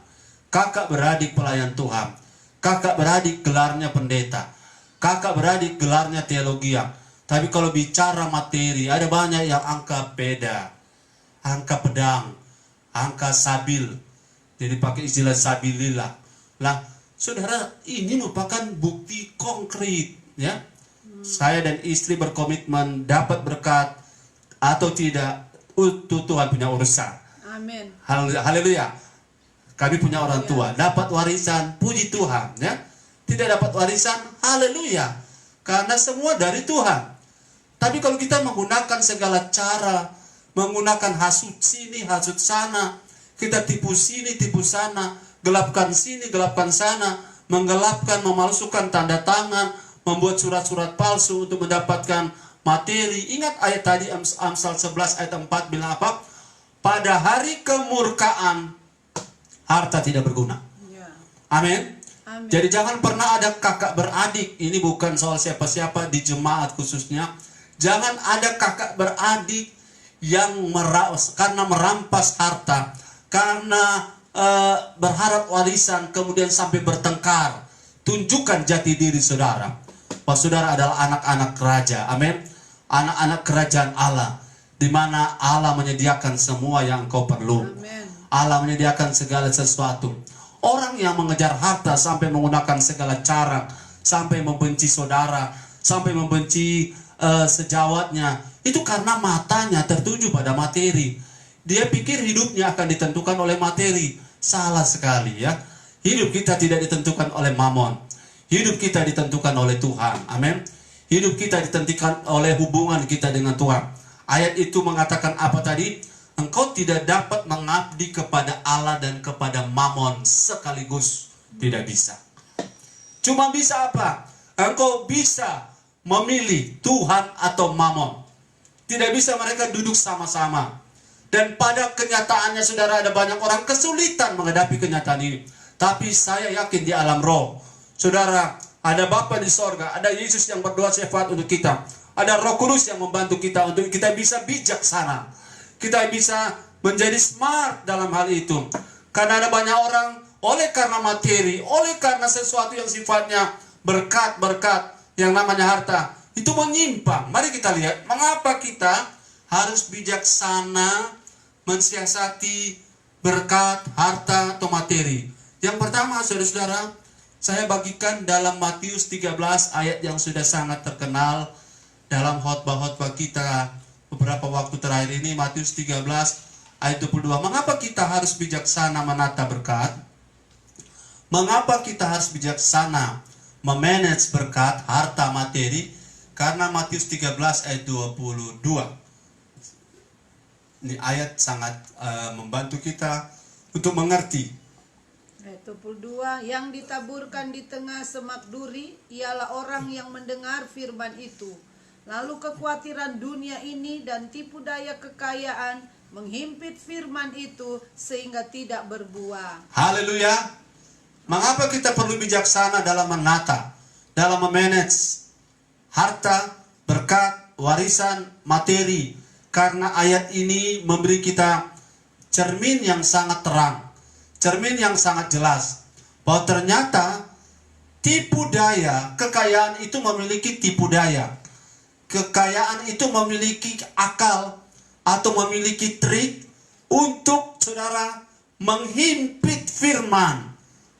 kakak beradik pelayan Tuhan, kakak beradik gelarnya pendeta, kakak beradik gelarnya teologian. Tapi kalau bicara materi, ada banyak yang angka beda, angka pedang, angka sabil. Jadi pakai istilah sabilillah. Lah, saudara, ini merupakan bukti konkret, ya. Saya dan istri berkomitmen dapat berkat atau tidak, itu Tuhan punya urusan. Amin. Haleluya. Kami punya orang tua, dapat warisan, puji Tuhan, ya. Tidak dapat warisan, haleluya. Karena semua dari Tuhan. Tapi kalau kita menggunakan segala cara, menggunakan hasut sini, hasut sana, kita tipu sini, tipu sana, gelapkan sini, gelapkan sana, menggelapkan, memalsukan tanda tangan, membuat surat-surat palsu untuk mendapatkan materi. Ingat ayat tadi, Amsal 11 ayat 4 bilang apa? Pada hari kemurkaan, harta tidak berguna. Ya. Amin. Amin. Jadi jangan pernah ada kakak beradik. Ini bukan soal siapa-siapa di jemaat khususnya. Jangan ada kakak beradik yang karena merampas harta, karena berharap warisan, kemudian sampai bertengkar. Tunjukkan jati diri saudara. Bahwa saudara adalah anak-anak raja. Amin. Anak-anak kerajaan Allah, di mana Allah menyediakan semua yang engkau perlu. Amin. Allah menyediakan segala sesuatu. Orang yang mengejar harta sampai menggunakan segala cara, sampai membenci saudara, sampai membenci sejawatnya, itu karena matanya tertuju pada materi. Dia pikir hidupnya akan ditentukan oleh materi. Salah sekali ya. Hidup kita tidak ditentukan oleh mamon. Hidup kita ditentukan oleh Tuhan. Amin. Hidup kita ditentukan oleh hubungan kita dengan Tuhan. Ayat itu mengatakan apa tadi? Engkau tidak dapat mengabdi kepada Allah dan kepada mamon sekaligus. Tidak bisa. Cuma bisa apa? Engkau bisa memilih Tuhan atau mamon. Tidak bisa mereka duduk sama-sama. Dan pada kenyataannya saudara, ada banyak orang kesulitan menghadapi kenyataan ini. Tapi saya yakin di alam roh, saudara, ada Bapa di sorga, ada Yesus yang berdoa syafaat untuk kita, ada Roh Kudus yang membantu kita untuk kita bisa bijaksana, kita bisa menjadi smart dalam hal itu. Karena ada banyak orang oleh karena materi, oleh karena sesuatu yang sifatnya berkat-berkat yang namanya harta, itu menyimpang. Mari kita lihat mengapa kita harus bijaksana mensiasati berkat, harta, atau materi. Yang pertama, saudara-saudara, saya bagikan dalam Matius 13 ayat yang sudah sangat terkenal dalam khotbah-khotbah kita beberapa waktu terakhir ini. Matius 13 ayat 22. Mengapa kita harus bijaksana menata berkat? Mengapa kita harus bijaksana memanage berkat, harta, materi? Karena Matius 13 ayat 22. Ini ayat sangat membantu kita untuk mengerti. Ayat 22, yang ditaburkan di tengah semak duri ialah orang yang mendengar firman itu. Lalu kekhawatiran dunia ini dan tipu daya kekayaan menghimpit firman itu sehingga tidak berbuah. Haleluya. Mengapa kita perlu bijaksana dalam menata, dalam memanage harta, berkat, warisan, materi? Karena ayat ini memberi kita cermin yang sangat terang, cermin yang sangat jelas, bahwa ternyata tipu daya, kekayaan itu memiliki tipu daya. Kekayaan itu memiliki akal atau memiliki trik untuk saudara menghimpit firman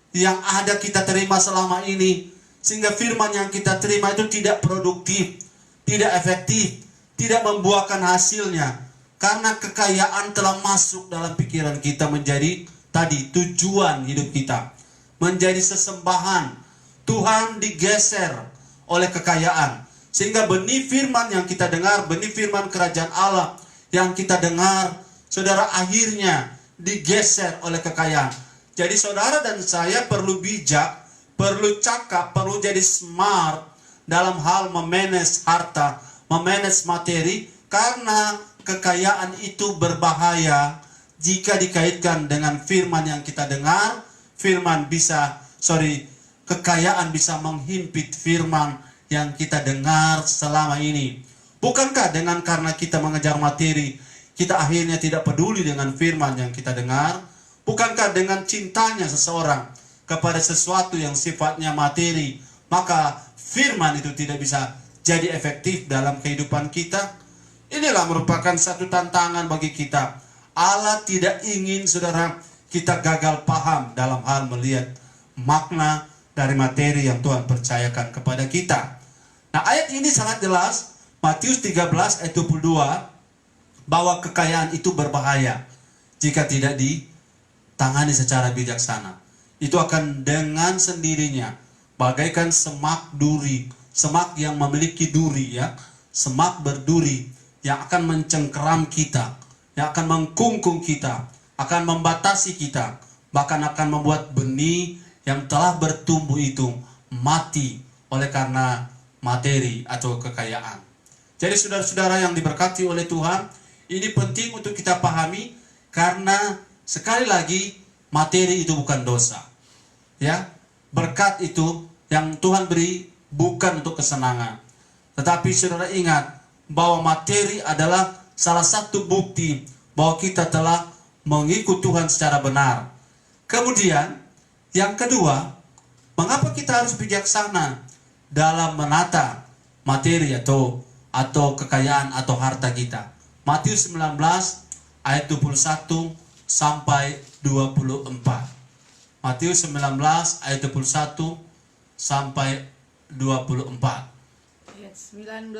yang ada kita terima selama ini, sehingga firman yang kita terima itu tidak produktif, tidak efektif, tidak membuahkan hasilnya, karena kekayaan telah masuk dalam pikiran kita menjadi tadi tujuan hidup kita menjadi sesembahan. Tuhan digeser oleh kekayaan, sehingga benih firman yang kita dengar, benih firman kerajaan Allah yang kita dengar, saudara, akhirnya digeser oleh kekayaan. Jadi saudara dan saya perlu bijak, perlu cakap, perlu jadi smart dalam hal memanage harta, memanage materi, karena kekayaan itu berbahaya jika dikaitkan dengan firman yang kita dengar. Kekayaan bisa menghimpit firman yang kita dengar selama ini. Bukankah karena kita mengejar materi, kita akhirnya tidak peduli dengan firman yang kita dengar? Bukankah dengan cintanya seseorang kepada sesuatu yang sifatnya materi, maka firman itu tidak bisa jadi efektif dalam kehidupan kita? Inilah merupakan satu tantangan bagi kita. Allah tidak ingin, saudara, kita gagal paham dalam hal melihat makna dari materi yang Tuhan percayakan kepada kita. Nah, ayat ini sangat jelas, Matius 13 ayat 22, bahwa kekayaan itu berbahaya jika tidak ditangani secara bijaksana. Itu akan dengan sendirinya bagaikan semak duri, semak yang memiliki duri, ya, semak berduri yang akan mencengkeram kita, yang akan mengkungkung kita, akan membatasi kita, bahkan akan membuat benih yang telah bertumbuh itu mati oleh karena materi atau kekayaan. Jadi saudara-saudara yang diberkati oleh Tuhan, ini penting untuk kita pahami, karena sekali lagi materi itu bukan dosa. Ya, berkat itu yang Tuhan beri bukan untuk kesenangan. Tetapi saudara ingat bahwa materi adalah salah satu bukti bahwa kita telah mengikut Tuhan secara benar. Kemudian yang kedua, mengapa kita harus bijaksana dalam menata materi atau kekayaan atau harta kita? Matius 19 ayat 21 sampai 24. Matius 19 ayat 21 sampai 24. Ayat 19.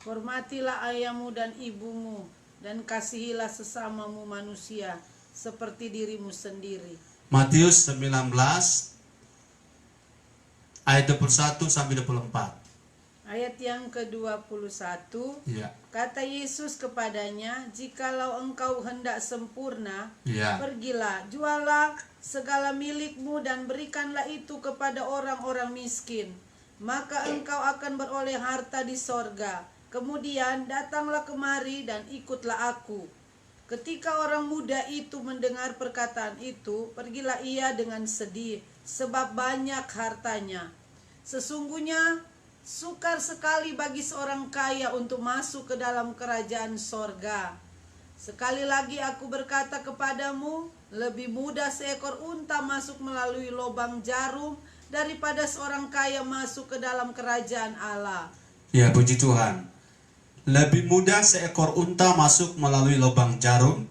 Hormatilah ayahmu dan ibumu, dan kasihilah sesamamu manusia seperti dirimu sendiri. Matius 19 ayat 21 sampai 24. Ayat yang ke-21, Ya. kata Yesus kepadanya, jikalau engkau hendak sempurna, Ya. pergilah, jualah segala milikmu dan berikanlah itu kepada orang-orang miskin, maka engkau akan beroleh harta di sorga. Kemudian datanglah kemari dan ikutlah aku. Ketika orang muda itu mendengar perkataan itu, pergilah ia dengan sedih, sebab banyak hartanya. Sesungguhnya sukar sekali bagi seorang kaya untuk masuk ke dalam kerajaan sorga. Sekali lagi aku berkata kepadamu, lebih mudah seekor unta masuk melalui lubang jarum daripada seorang kaya masuk ke dalam kerajaan Allah. Ya, puji Tuhan. Lebih mudah seekor unta masuk melalui lubang jarum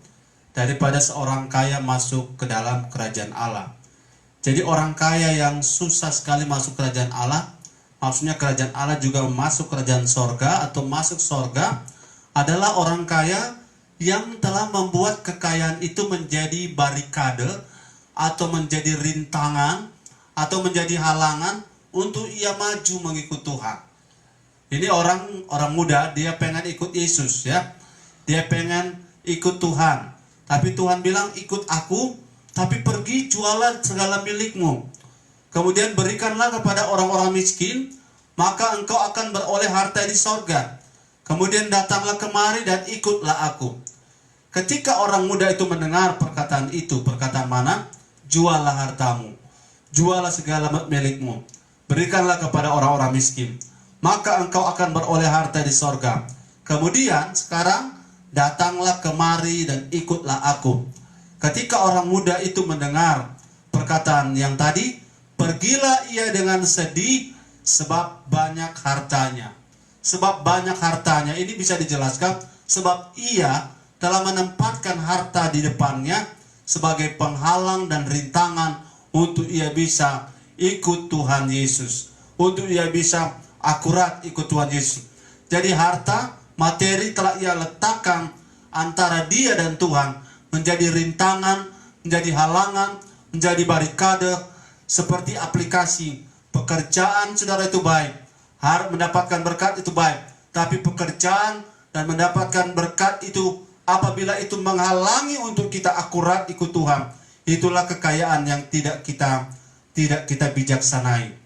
daripada seorang kaya masuk ke dalam kerajaan Allah. Jadi orang kaya yang susah sekali masuk kerajaan Allah, maksudnya kerajaan Allah juga masuk kerajaan sorga atau masuk sorga, adalah orang kaya yang telah membuat kekayaan itu menjadi barikade atau menjadi rintangan atau menjadi halangan untuk ia maju mengikut Tuhan. Ini orang muda, dia pengen ikut Yesus, ya. Dia pengen ikut Tuhan. Tapi Tuhan bilang, ikut aku, tapi pergi jualan segala milikmu. Kemudian berikanlah kepada orang-orang miskin, maka engkau akan beroleh harta di sorga. Kemudian datanglah kemari dan ikutlah aku. Ketika orang muda itu mendengar perkataan itu, perkataan mana? Jualah hartamu, jualah segala milikmu, berikanlah kepada orang-orang miskin, maka engkau akan beroleh harta di sorga. Kemudian sekarang datanglah kemari dan ikutlah aku. Ketika orang muda itu mendengar perkataan yang tadi, pergilah ia dengan sedih sebab banyak hartanya. Sebab banyak hartanya ini bisa dijelaskan sebab ia telah menempatkan harta di depannya sebagai penghalang dan rintangan untuk ia bisa ikut Tuhan Yesus, untuk ia bisa akurat ikut Tuhan Yesus. Jadi harta, materi telah ia letakkan antara dia dan Tuhan, menjadi rintangan, menjadi halangan, menjadi barikade, seperti aplikasi. Pekerjaan saudara itu baik, harus mendapatkan berkat itu baik, tapi pekerjaan dan mendapatkan berkat itu apabila itu menghalangi untuk kita akurat ikut Tuhan, itulah kekayaan yang tidak kita bijaksanai.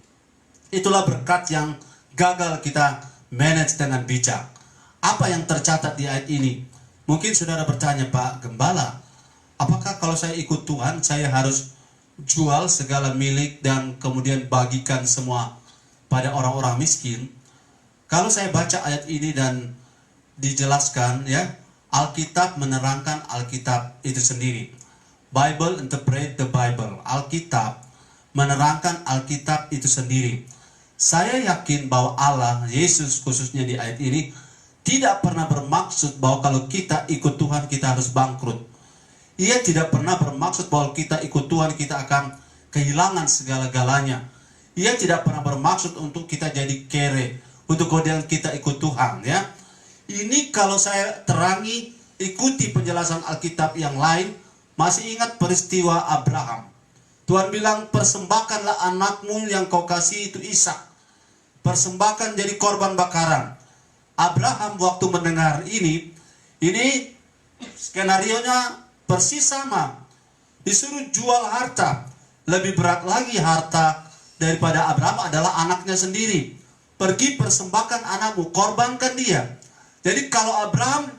Itulah berkat yang gagal kita manage dengan bijak. Apa yang tercatat di ayat ini? Mungkin saudara bertanya, Pak Gembala, apakah kalau saya ikut Tuhan, saya harus jual segala milik dan kemudian bagikan semua pada orang-orang miskin? Kalau saya baca ayat ini dan dijelaskan, ya, Alkitab menerangkan Alkitab itu sendiri. Bible interpret the Bible. Alkitab menerangkan Alkitab itu sendiri. Saya yakin bahwa Allah, Yesus khususnya di ayat ini, tidak pernah bermaksud bahwa kalau kita ikut Tuhan kita harus bangkrut. Ia tidak pernah bermaksud bahwa kita ikut Tuhan kita akan kehilangan segala-galanya. Ia tidak pernah bermaksud untuk kita jadi kere, untuk kemudian kita ikut Tuhan, ya. Ini kalau saya terangi, ikuti penjelasan Alkitab yang lain, masih ingat peristiwa Abraham. Tuhan bilang, persembahkanlah anakmu yang kau kasih itu Ishak. Persembahkan jadi korban bakaran. Abraham waktu mendengar ini skenarionya persis sama. Disuruh jual harta. Lebih berat lagi harta daripada Abraham adalah anaknya sendiri. Pergi persembahkan anakmu, korbankan dia. Jadi kalau Abraham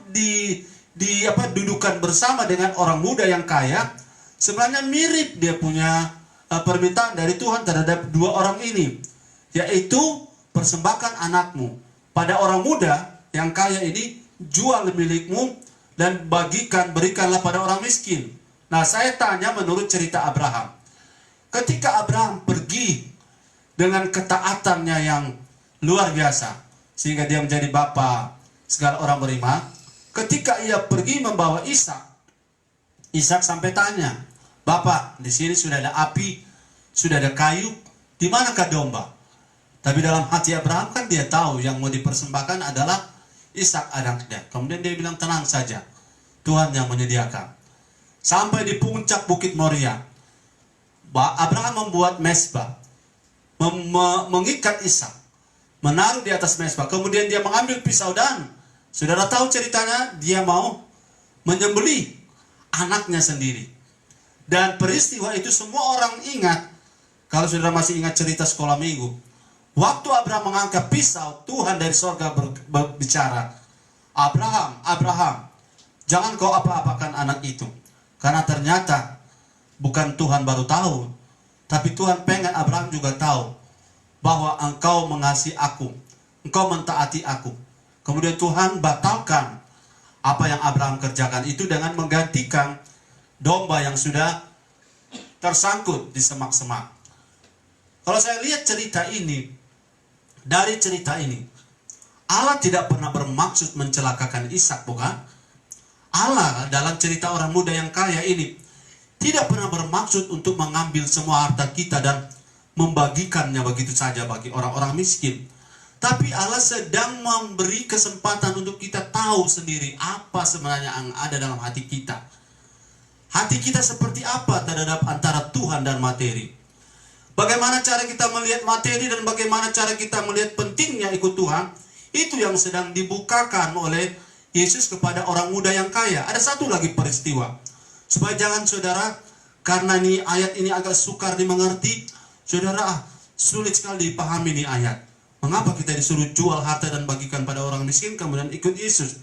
dudukan bersama dengan orang muda yang kaya, sebenarnya mirip dia punya permintaan dari Tuhan terhadap dua orang ini, yaitu persembahkan anakmu pada orang muda yang kaya ini, jual milikmu dan berikanlah pada orang miskin. Nah, saya tanya menurut cerita Abraham, ketika Abraham pergi dengan ketaatannya yang luar biasa sehingga dia menjadi bapa segala orang beriman, ketika ia pergi membawa Ishak sampai tanya, "Bapak, di sini sudah ada api, sudah ada kayu, di manakah domba?" Tapi dalam hati Abraham kan dia tahu yang mau dipersembahkan adalah Ishak anaknya. Kemudian dia bilang, "Tenang saja, Tuhan yang menyediakan." Sampai di puncak Bukit Moria, Abraham membuat mezbah, mengikat Ishak, menaruh di atas mezbah. Kemudian dia mengambil pisau dan saudara tahu ceritanya, dia mau menyembelih anaknya sendiri. Dan peristiwa itu semua orang ingat. Kalau saudara masih ingat cerita sekolah minggu, waktu Abraham mengangkat pisau, Tuhan dari sorga berbicara, "Abraham, Abraham, jangan kau apa-apakan anak itu." Karena ternyata bukan Tuhan baru tahu, tapi Tuhan pengen Abraham juga tahu bahwa engkau mengasihi aku, engkau mentaati aku. Kemudian Tuhan batalkan apa yang Abraham kerjakan itu dengan menggantikan domba yang sudah tersangkut di semak-semak. Kalau saya lihat cerita ini, dari cerita ini, Allah tidak pernah bermaksud mencelakakan Ishak, bukan? Allah dalam cerita orang muda yang kaya ini tidak pernah bermaksud untuk mengambil semua harta kita dan membagikannya begitu saja bagi orang-orang miskin. Tapi Allah sedang memberi kesempatan untuk kita tahu sendiri apa sebenarnya yang ada dalam hati kita. Hati kita seperti apa terhadap antara Tuhan dan materi. Bagaimana cara kita melihat materi dan bagaimana cara kita melihat pentingnya ikut Tuhan. Itu yang sedang dibukakan oleh Yesus kepada orang muda yang kaya. Ada satu lagi peristiwa. Supaya jangan saudara, karena ini ayat ini agak sukar dimengerti, saudara sulit sekali dipahami ini ayat. Mengapa kita disuruh jual harta dan bagikan pada orang miskin kemudian ikut Yesus?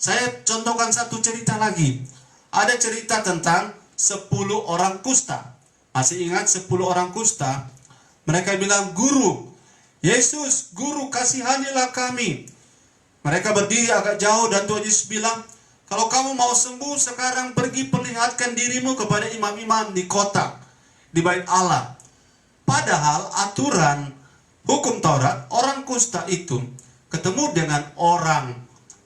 Saya contohkan satu cerita lagi. Ada cerita tentang 10 orang kusta. Masih ingat 10 orang kusta? Mereka bilang, "Guru, Yesus, Guru, kasihanilah kami." Mereka berdiri agak jauh dan Tuhan Yesus bilang, "Kalau kamu mau sembuh sekarang pergi perlihatkan dirimu kepada imam-imam di kota, di bait Allah." Padahal aturan hukum Taurat, orang kusta itu ketemu dengan orang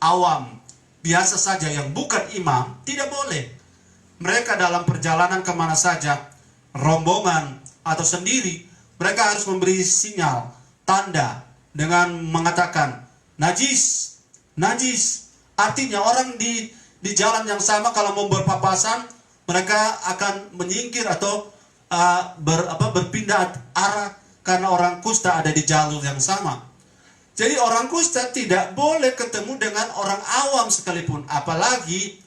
awam biasa saja yang bukan imam, tidak boleh. Mereka dalam perjalanan kemana saja, rombongan atau sendiri, mereka harus memberi sinyal, tanda dengan mengatakan najis, najis. Artinya orang di di jalan yang sama, kalau mau berpapasan, mereka akan menyingkir atau berpindah arah karena orang kusta ada di jalur yang sama. Jadi orang kusta tidak boleh ketemu dengan orang awam sekalipun, apalagi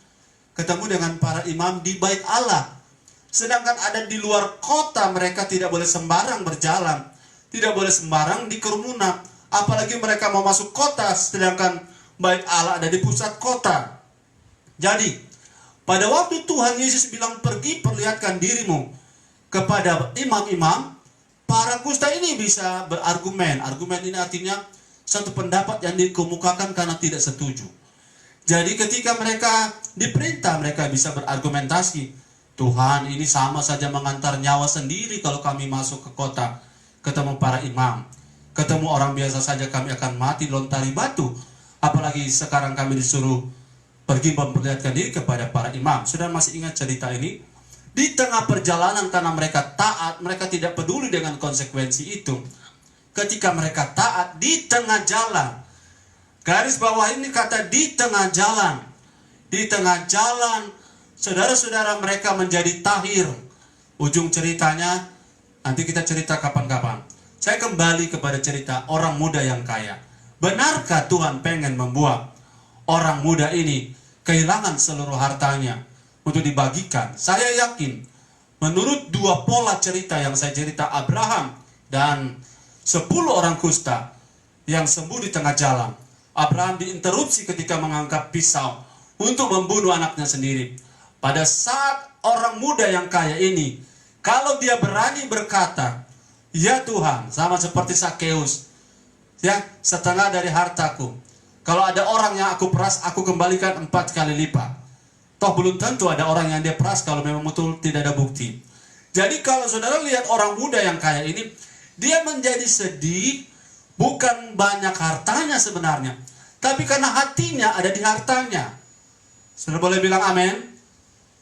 ketemu dengan para imam di bait Allah. Sedangkan ada di luar kota, mereka tidak boleh sembarang berjalan, tidak boleh sembarang di kerumunan, apalagi mereka mau masuk kota, sedangkan bait Allah ada di pusat kota. Jadi, pada waktu Tuhan Yesus bilang, pergi perlihatkan dirimu kepada imam-imam, para kusta ini bisa berargumen. Argumen ini artinya satu pendapat yang dikemukakan karena tidak setuju. Jadi ketika mereka diperintah, mereka bisa berargumentasi, Tuhan, ini sama saja mengantar nyawa sendiri kalau kami masuk ke kota, ketemu para imam, ketemu orang biasa saja kami akan mati lontari batu. Apalagi sekarang kami disuruh pergi memperlihatkan diri kepada para imam. Sudah masih ingat cerita ini? Di tengah perjalanan, karena mereka taat, mereka tidak peduli dengan konsekuensi itu. Ketika mereka taat di tengah jalan, garis bawah ini kata di tengah jalan. Di tengah jalan, saudara-saudara, mereka menjadi tahir. Ujung ceritanya, nanti kita cerita kapan-kapan. Saya kembali kepada cerita orang muda yang kaya. Benarkah Tuhan pengen membuat orang muda ini kehilangan seluruh hartanya untuk dibagikan? Saya yakin, menurut dua pola cerita yang saya cerita, Abraham dan 10 orang kusta yang sembuh di tengah jalan. Abraham diinterupsi ketika mengangkat pisau untuk membunuh anaknya sendiri. Pada saat orang muda yang kaya ini, kalau dia berani berkata, ya Tuhan, sama seperti Sakeus, ya, setengah dari hartaku, kalau ada orang yang aku peras, aku kembalikan 4 kali lipat. Toh belum tentu ada orang yang dia peras kalau memang betul tidak ada bukti. Jadi kalau saudara lihat orang muda yang kaya ini, dia menjadi sedih bukan banyak hartanya sebenarnya, tapi karena hatinya ada di hartanya. Saudara boleh bilang amin?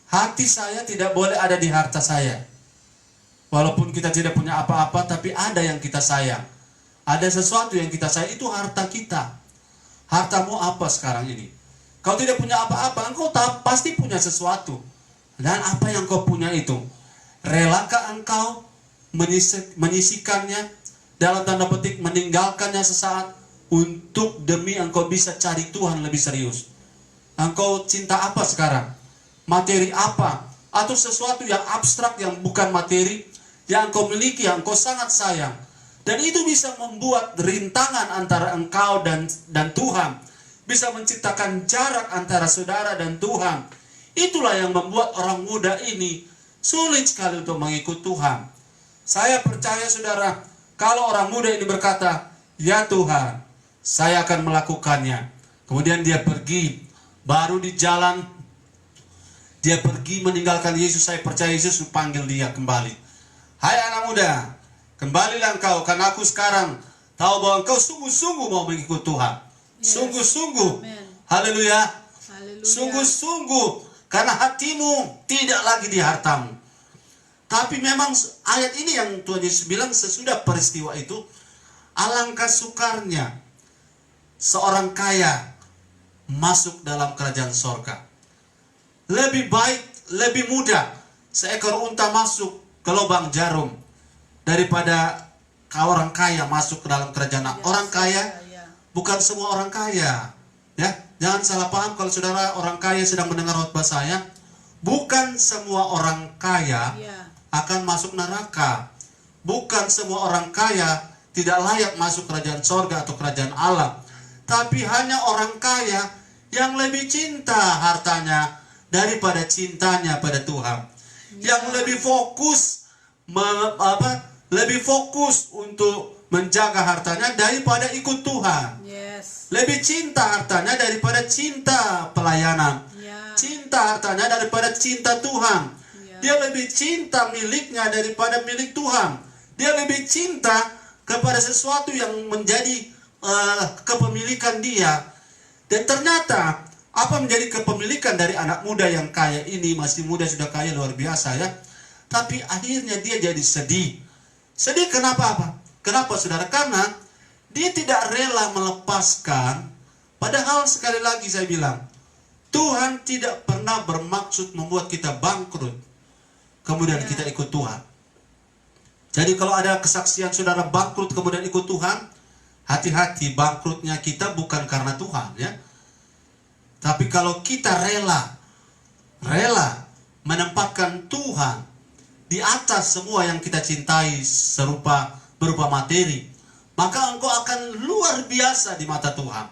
Hati saya tidak boleh ada di harta saya. Walaupun kita tidak punya apa-apa, tapi ada yang kita sayang. Ada sesuatu yang kita sayang, itu harta kita. Hartamu apa sekarang ini? Kau tidak punya apa-apa, engkau pasti punya sesuatu. Dan apa yang kau punya itu, relakah engkau menyisikannya, dalam tanda petik meninggalkannya sesaat, untuk demi engkau bisa cari Tuhan lebih serius? Engkau cinta apa sekarang? Materi apa? Atau sesuatu yang abstrak yang bukan materi, yang engkau miliki, yang engkau sangat sayang? Dan itu bisa membuat rintangan antara engkau dan Tuhan. Bisa menciptakan jarak antara saudara dan Tuhan. Itulah yang membuat orang muda ini sulit sekali untuk mengikut Tuhan. Saya percaya saudara, kalau orang muda ini berkata, ya Tuhan, saya akan melakukannya. Kemudian dia pergi, baru di jalan, dia pergi meninggalkan Yesus. Saya percaya Yesus panggil dia kembali. Hai anak muda, kembalilah engkau, karena aku sekarang tahu bahwa engkau sungguh-sungguh mau mengikut Tuhan. Yes. Sungguh-sungguh. Haleluya. Sungguh-sungguh. Karena hatimu tidak lagi di hartamu. Tapi memang ayat ini yang Tuhan Yesus bilang sesudah peristiwa itu, alangkah sukarnya seorang kaya masuk dalam kerajaan sorga. Lebih baik, lebih mudah seekor unta masuk ke lubang jarum daripada orang kaya masuk ke dalam kerajaan Allah. Orang kaya, bukan semua orang kaya. Ya, jangan salah paham kalau saudara orang kaya sedang mendengar khotbah saya. Bukan semua orang kaya akan masuk neraka. Bukan semua orang kaya tidak layak masuk kerajaan sorga atau kerajaan Allah. Tapi hanya orang kaya yang lebih cinta hartanya daripada cintanya pada Tuhan. Yang lebih fokus lebih fokus untuk menjaga hartanya daripada ikut Tuhan. Lebih cinta hartanya daripada cinta pelayanan. Cinta hartanya daripada cinta Tuhan. Dia lebih cinta miliknya daripada milik Tuhan. Dia lebih cinta kepada sesuatu yang menjadi kepemilikan dia. Dan ternyata apa menjadi kepemilikan dari anak muda yang kaya ini, masih muda sudah kaya luar biasa ya. Tapi akhirnya dia jadi sedih. Sedih kenapa apa? Kenapa saudara? Karena dia tidak rela melepaskan. Padahal sekali lagi saya bilang, Tuhan tidak pernah bermaksud membuat kita bangkrut, kemudian kita ikut Tuhan. Jadi kalau ada kesaksian saudara bangkrut kemudian ikut Tuhan, hati-hati, bangkrutnya kita bukan karena Tuhan, ya. Tapi kalau kita rela menempatkan Tuhan di atas semua yang kita cintai berupa materi, maka engkau akan luar biasa di mata Tuhan.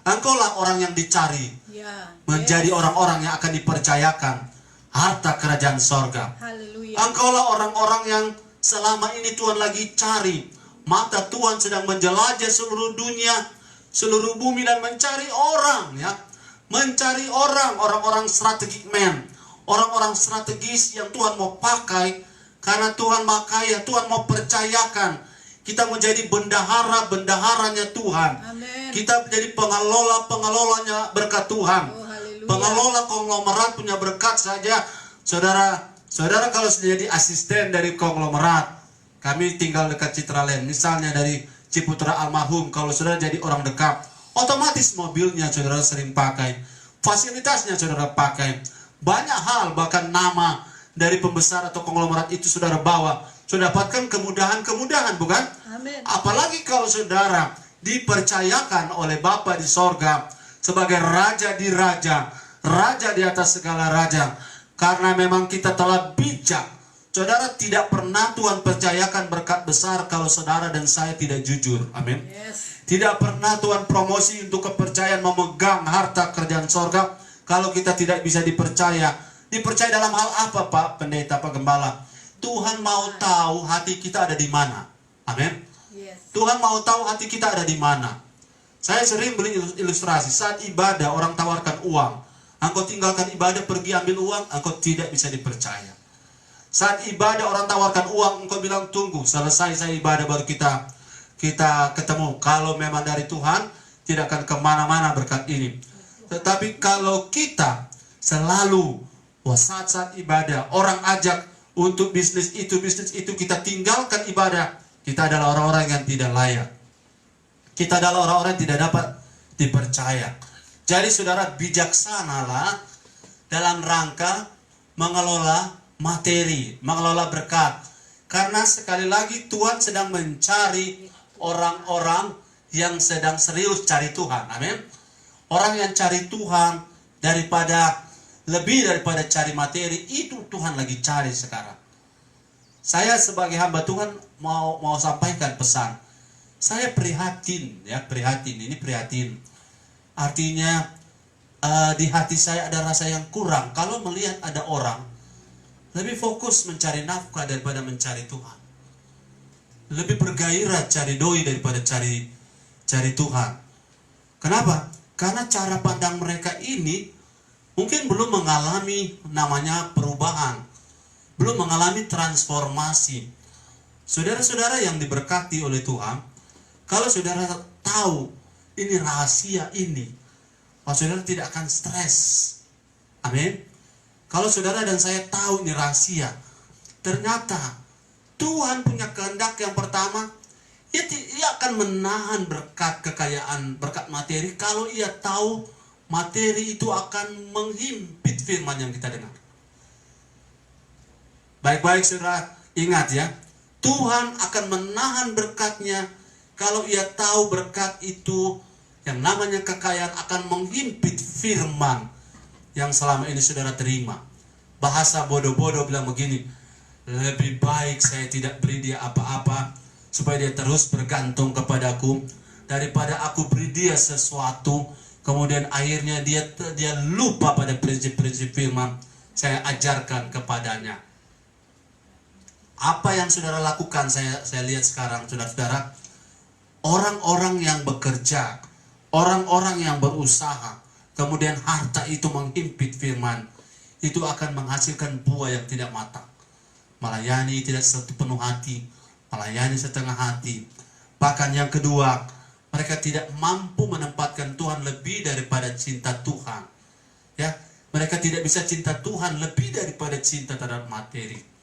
Engkaulah orang yang dicari, menjadi orang-orang yang akan dipercayakan harta kerajaan sorga. Haleluya. Engkaulah orang-orang yang selama ini Tuhan lagi cari. Mata Tuhan sedang menjelajah seluruh dunia, seluruh bumi, dan mencari orang, ya. Mencari orang-orang strategic man, orang-orang strategis yang Tuhan mau pakai, karena Tuhan mau kaya, Tuhan mau percayakan kita menjadi bendahara-bendaharanya Tuhan. Amen. Kita menjadi pengelola-pengelolanya berkat Tuhan. Oh, haleluya. Pengelola konglomerat punya berkat saja. Saudara kalau sudah jadi asisten dari konglomerat, kami tinggal dekat Citraland, misalnya dari Ciputra almarhum, kalau saudara jadi orang dekat, otomatis mobilnya saudara sering pakai, fasilitasnya saudara pakai, banyak hal, bahkan nama dari pembesar atau konglomerat itu saudara bawa, saudara dapatkan kemudahan-kemudahan, bukan? Amin. Apalagi kalau saudara dipercayakan oleh Bapa di sorga sebagai raja di atas segala raja, karena memang kita telah bijak. Saudara, tidak pernah Tuhan percayakan berkat besar kalau saudara dan saya tidak jujur. Amin. Yes. Tidak pernah Tuhan promosi untuk kepercayaan memegang harta kerajaan sorga kalau kita tidak bisa dipercaya. Dipercaya dalam hal apa, Pak Pendeta, Pak Gembala? Tuhan mau tahu hati kita ada di mana. Amin. Yes. Tuhan mau tahu hati kita ada di mana. Saya sering beli ilustrasi. Saat ibadah orang tawarkan uang, engkau tinggalkan ibadah pergi ambil uang, engkau tidak bisa dipercaya. Saat ibadah orang tawarkan uang, engkau bilang tunggu selesai saya ibadah baru kita ketemu. Kalau memang dari Tuhan, tidak akan kemana-mana berkat ini. Tetapi kalau kita selalu saat ibadah orang ajak untuk bisnis itu, kita tinggalkan ibadah, kita adalah orang-orang yang tidak layak. Kita adalah orang-orang yang tidak dapat dipercaya. Jadi saudara, bijaksanalah dalam rangka mengelola materi, mengelola berkat. Karena sekali lagi Tuhan sedang mencari orang-orang yang sedang serius cari Tuhan. Amin. Orang yang cari Tuhan lebih daripada cari materi, itu Tuhan lagi cari sekarang. Saya sebagai hamba Tuhan mau sampaikan pesan. Saya prihatin, ya, prihatin. Artinya di hati saya ada rasa yang kurang kalau melihat ada orang lebih fokus mencari nafkah daripada mencari Tuhan. Lebih bergairah cari doi daripada cari Tuhan. Kenapa? Karena cara pandang mereka ini mungkin belum mengalami namanya perubahan. Belum mengalami transformasi. Saudara-saudara yang diberkati oleh Tuhan, kalau saudara tahu ini rahasia ini, saudara tidak akan stres. Amin. Kalau saudara dan saya tahu ini rahasia, ternyata Tuhan punya kehendak yang pertama, ia akan menahan berkat kekayaan, berkat materi, kalau ia tahu materi itu akan menghimpit firman yang kita dengar. Baik-baik saudara, ingat ya, Tuhan akan menahan berkatnya kalau ia tahu berkat itu yang namanya kekayaan akan menghimpit firman yang selama ini saudara terima. Bahasa bodoh-bodoh bilang begini, lebih baik saya tidak beri dia apa-apa supaya dia terus bergantung kepadaku, daripada aku beri dia sesuatu kemudian akhirnya dia lupa pada prinsip-prinsip firman saya ajarkan kepadanya. Apa yang saudara lakukan, saya lihat sekarang saudara-saudara, orang-orang yang bekerja, orang-orang yang berusaha, kemudian harta itu menghimpit firman, itu akan menghasilkan buah yang tidak matang. Melayani tidak sepenuh hati, melayani setengah hati. Bahkan yang kedua, mereka tidak mampu menempatkan Tuhan lebih daripada cinta Tuhan. Ya, mereka tidak bisa cinta Tuhan lebih daripada cinta terhadap materi.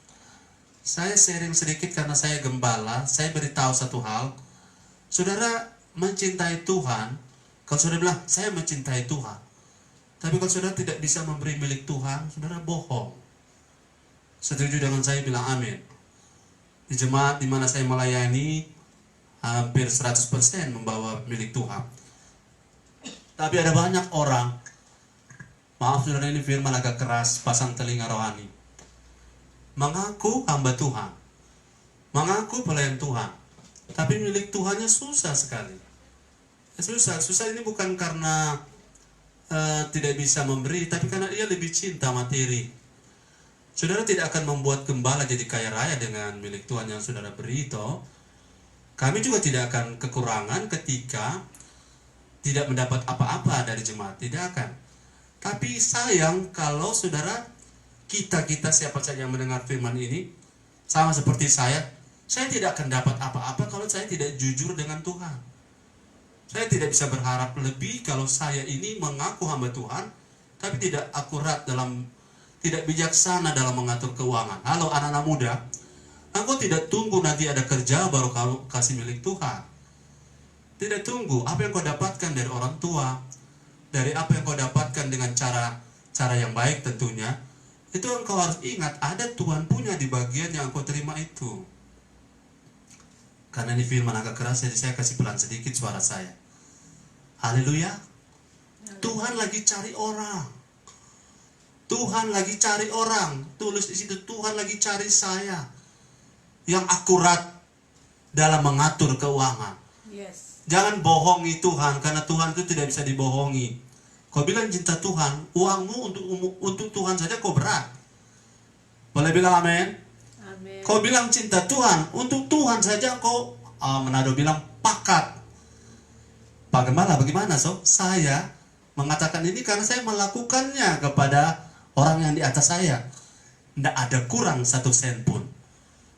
Saya sharing sedikit karena saya gembala, saya beritahu satu hal. Saudara mencintai Tuhan, kalau saudara bilang saya mencintai Tuhan, Tapi kalau saudara tidak bisa memberi milik Tuhan, saudara bohong. Setuju dengan saya, bilang amin. Di jemaat di mana saya melayani, hampir 100% membawa milik Tuhan. Tapi ada banyak orang, maaf saudara, ini firman agak keras, pasang telinga rohani, mengaku hamba Tuhan, mengaku pelayan Tuhan, tapi milik Tuhannya susah sekali. Susah ini bukan karena tidak bisa memberi, tapi karena ia lebih cinta materi. Saudara tidak akan membuat gembala jadi kaya raya dengan milik Tuhan yang saudara beri, toh. Kami juga tidak akan kekurangan ketika tidak mendapat apa-apa dari jemaat, tidak akan. Tapi sayang kalau saudara, kita siapa saja yang mendengar firman ini, sama seperti saya tidak akan dapat apa-apa kalau saya tidak jujur dengan Tuhan. Saya tidak bisa berharap lebih kalau saya ini mengaku hamba Tuhan, tapi tidak akurat tidak bijaksana dalam mengatur keuangan. Halo anak-anak muda, engkau tidak tunggu nanti ada kerja baru kau kasih milik Tuhan. Tidak tunggu apa yang kau dapatkan dari orang tua, dari apa yang kau dapatkan dengan cara yang baik tentunya. Itu engkau harus ingat, ada Tuhan punya di bagian yang engkau terima itu. Karena ini firman agak keras, jadi saya kasih pelan sedikit suara saya. Haleluya. Tuhan lagi cari orang. Tuhan lagi cari orang. Tulis di situ, Tuhan lagi cari saya yang akurat dalam mengatur keuangan. Yes. Jangan bohongi Tuhan, karena Tuhan itu tidak bisa dibohongi. Kau bilang cinta Tuhan, uangmu untuk Tuhan saja kau berat. Boleh bilang amin? Amin. Kau bilang cinta Tuhan, untuk Tuhan saja kau, Manado bilang pakat. Pak Gembala, bagaimana so? Saya mengatakan ini karena saya melakukannya kepada orang yang di atas saya. Tidak ada kurang 1 sen pun.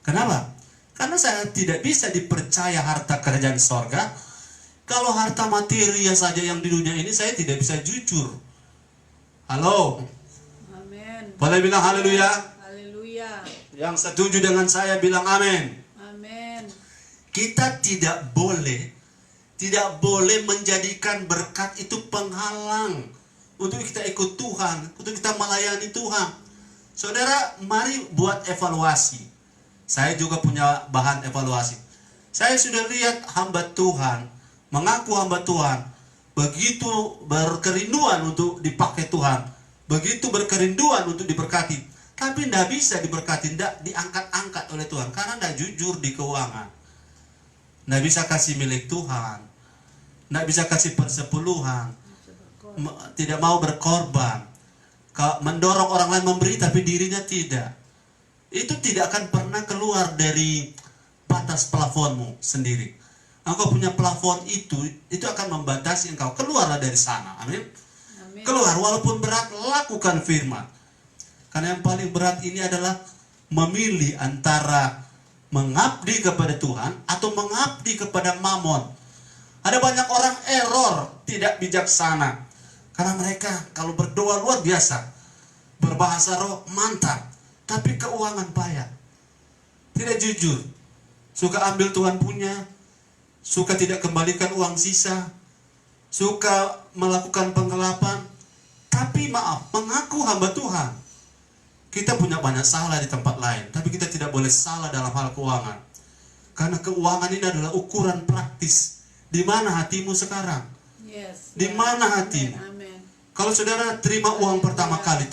Kenapa? Karena saya tidak bisa dipercaya harta kerajaan sorga. Kalau harta materi saja yang di dunia ini, saya tidak bisa jujur. Halo? Amin. Boleh bilang haleluya? Haleluya. Yang setuju dengan saya bilang amin. Amin. Kita tidak boleh menjadikan berkat itu penghalang untuk kita ikut Tuhan, untuk kita melayani Tuhan. Saudara, mari buat evaluasi. Saya juga punya bahan evaluasi. Saya sudah lihat hamba Tuhan, mengaku hamba Tuhan, begitu berkerinduan untuk dipakai Tuhan, begitu berkerinduan untuk diberkati, tapi tidak bisa diberkati, tidak diangkat-angkat oleh Tuhan, karena tidak jujur di keuangan. Tidak bisa kasih milik Tuhan, tidak bisa kasih persepuluhan, tidak mau berkorban, mendorong orang lain memberi tapi dirinya tidak. Itu tidak akan pernah keluar dari batas plafonmu sendiri. Engkau punya plafon itu akan membatasi engkau. Keluarlah dari sana, amin. Amin. Keluar, walaupun berat, lakukan firman. Karena yang paling berat ini adalah memilih antara mengabdi kepada Tuhan atau mengabdi kepada mamon. Ada banyak orang error, tidak bijaksana. Karena mereka kalau berdoa luar biasa, berbahasa roh mantap, tapi keuangan payah, tidak jujur, suka ambil Tuhan punya, suka tidak kembalikan uang sisa, suka melakukan penggelapan, tapi maaf, mengaku hamba Tuhan. Kita punya banyak salah di tempat lain, tapi kita tidak boleh salah dalam hal keuangan. Karena keuangan ini adalah ukuran praktis. Di mana hatimu sekarang? Yes. Di mana hatimu? Amin. Kalau saudara terima uang pertama kali,